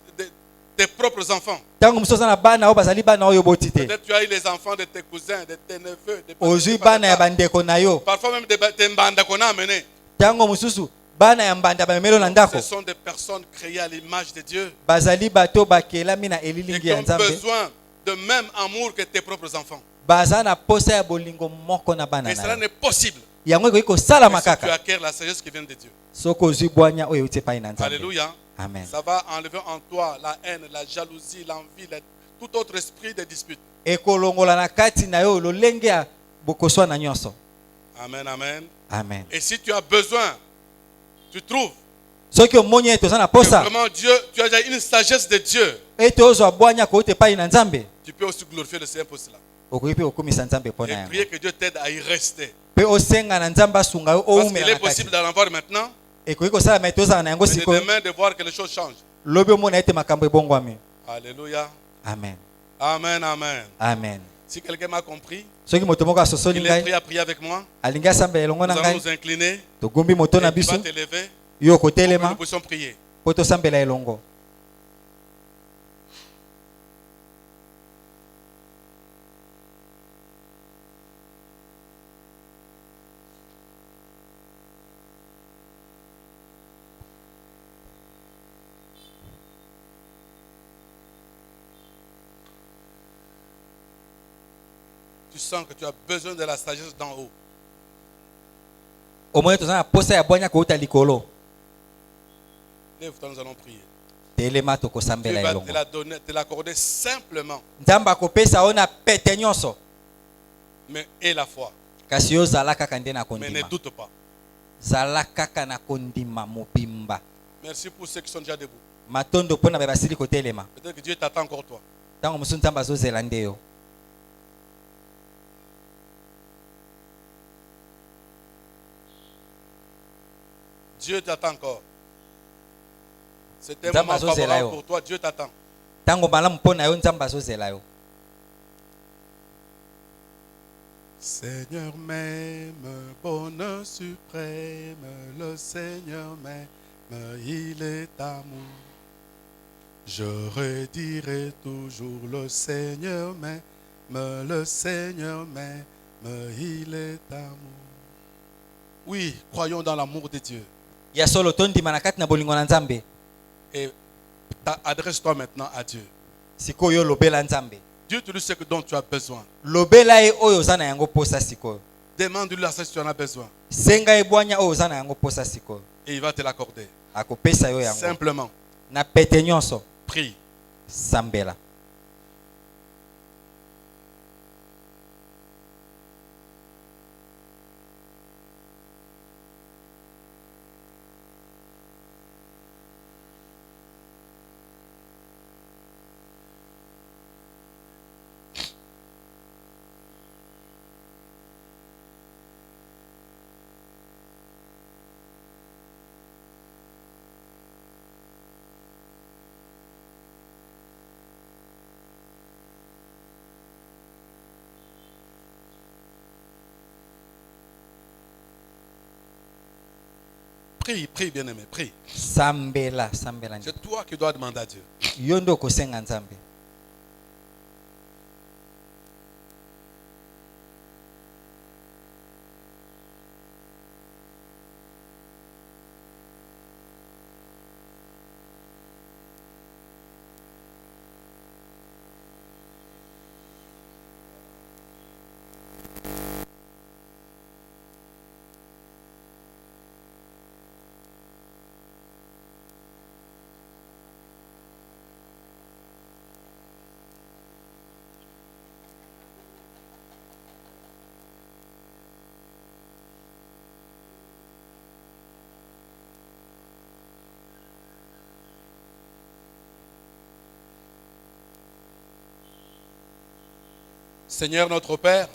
tes propres enfants. Tango mosusu oza na bana oyo bazali bana oyo boti te. Peut-être que tu as eu les enfants de tes cousins, de tes neveux, de Ozwi bana ya bandeko na yo. parfois même de tes mbanda qu'on a amenés. Tango mosusu bana ya mbanda bamemelo na ndako. Ce sont des personnes créées à l'image de Dieu Bazali bato bakelami na et elilingi qui ya ont nzambe. besoin de même amour que tes propres enfants. Baza na posa ya bolingo moko na bana Et na cela yo. n'est possible Yango ekoki kosalama que si tu kaka acquiers la sagesse qui vient de Dieu. soki ozwi bwanya oyo euti epai na nzambe. Alléluia. Amen. Ça va enlever en toi la haine, la jalousie, l'envie, tout autre esprit de dispute. Ekolongola na kati na yo lolenge ya bokoswana nyonso. Amen, amen. Amen. Et si tu as besoin, tu trouves Soki omoni ete oza na que posa vraiment Dieu, tu as déjà une sagesse de Dieu, ete ozwa bwanya kouta epai na nzambe, tu peux aussi glorifier le Seigneur pour cela. okoki mpe okumisa nzambe mpo na Et yango. prier que Dieu t'aide à y rester. Mpe osenga na nzambe asunga yo Parce qu'il oumela est na kati. possible d'en avoir maintenant, Ekoki kosalama ete ozala na yango mais de sikoyo demain de voir que les choses changent. lobi omona ete makambo ebongwami. Alléluia. Amen. Amen, amen. Amen. Si quelqu'un m'a compris, Soki moto moko asosoli il est ngai prêt à prier avec moi. alingi asambela elongo Nous na allons ngai nous incliner. togumbi moto na Et tu biso vas t'élever yo pour que nous kotelema puissions prier. mpo tosambela elongo. Tu sens que tu as besoin de la sagesse d'en haut. Omoni toza na posa ya bwanya kouta likolo. Lève-toi, nous allons prier. Telema Dieu tokosambela va elongo. te l'accorder simplement, Nzambe akopesa yo na pete nyonso. mais aie la foi. Kasi yo zala kaka nde na Mais ne kondima. doute pas. Zala kaka na kondima mobimba. Merci pour ceux qui sont déjà debout. Matondo mpona baye basili kotelema. Peut-être que Dieu t'attend encore toi. Tango mosusu nzambe azozela nde yo. Dieu t'attend encore. C'est un Nzambe moment azozela favorable yo. pour toi. Dieu t'attend. Tango malamu mpona yo nzambe azozela yo. Seigneur m'aime, bonheur suprême, le Seigneur m'aime, il est amour. Je redirai toujours le Seigneur m'aime, le Seigneur m'aime, il est amour. Oui, croyons dans l'amour de Dieu. Ya solo tondima na kati na bolingo na Nzambe. Et adresse-toi maintenant à Dieu. Sikoyo lobela Nzambe. Dieu te dit ce dont tu as besoin. Lobela e oyo zana yango posa sikoyo. Demande-lui la chose si tu en as besoin. Senga e bwanya oyo zana yango posa sikoyo. Et il va te l'accorder. Akopesa yo yango. Simplement. Na pete nyonso. Prie. Sambela. Prie, bien-aimé, prie. Sambela. C'est toi qui dois demander à Dieu. Yondo kosenga Nzambe. Seigneur notre Père,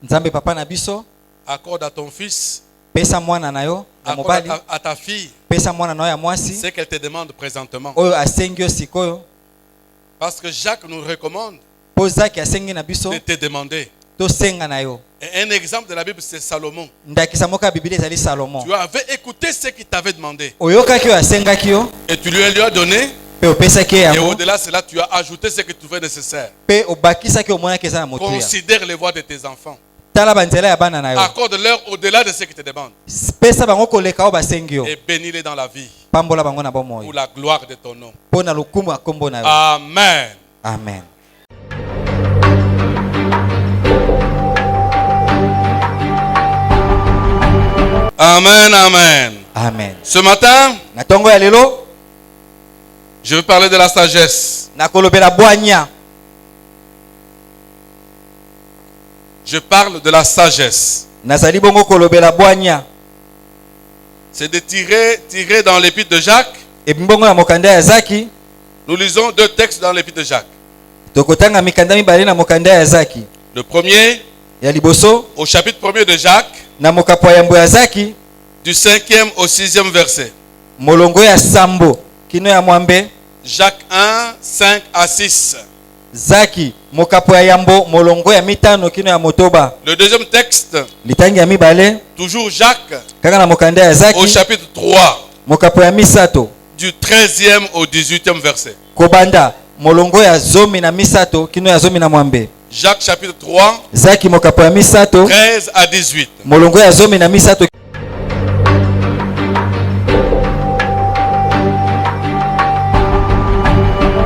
Nzambe papa na biso, accorde à ton fils, pesa mwana na yo, na accorde mobali, à ta fille, pesa mwana na yo ya mwasi, ce qu'elle te demande présentement. oyo asengi yo sikoyo, Parce que Jacques nous recommande po Zaki asengi na biso, de te demander. to senga na yo. Et un exemple de la Bible, c'est Salomon. Ndakisa moka ya Biblia ezali Salomon. Tu avais écouté ce qu'il t'avait demandé. Oyokaki oyo asengaki yo, Et tu lui as donné. pe opesaki ye Et yango, au-delà de cela, tu as ajouté ce que tu trouvais nécessaire. pe obakisaki omonaki eza na motuya. Considère les voies de tes enfants. Tala banzela ya bana na yo. Accorde-leur au-delà de ce qu'ils te demandent. Pesa bango koleka oyo basengi yo. Et bénis-les dans la vie. Pambola bango na Pour bomoi. la gloire de ton nom. Po na lokumu ya kombo na yo. Amen. Amen. Amen, amen. Amen. Ce matin, Na tongo ya lelo, je veux parler de la sagesse. nakolobela bwanya. Je parle de la sagesse. Nazali bongo kolobela bwanya. C'est de tirer dans l'épître de Jacques. Ebimbongo na mokanda ya Zaki, Nous lisons deux textes dans l'épître de Jacques. tokotanga mikanda mibale na mokanda ya Zaki. Le premier, Ya liboso, au chapitre 1er de Jacques, na mokapo ya yambo ya Zaki, du 5e au 6e verset. molongo ya sambo, kino ya mwambe. Jacques 1, 5 à 6. Zaki, mokapo ya yambo, molongo ya mitano, kino ya motoba. Le deuxième texte, Litangi ya mibale, toujours Jacques, kaka na mokanda ya au Zaki, chapitre 3, mokapo ya misato, du 13e au 18e verset. kobanda, molongo ya zomi na misato, kino ya zomi na mwambe. Jacques chapitre 3, Zaki mokapo ya misato, 13 à 18. molongo ya zomi na misato.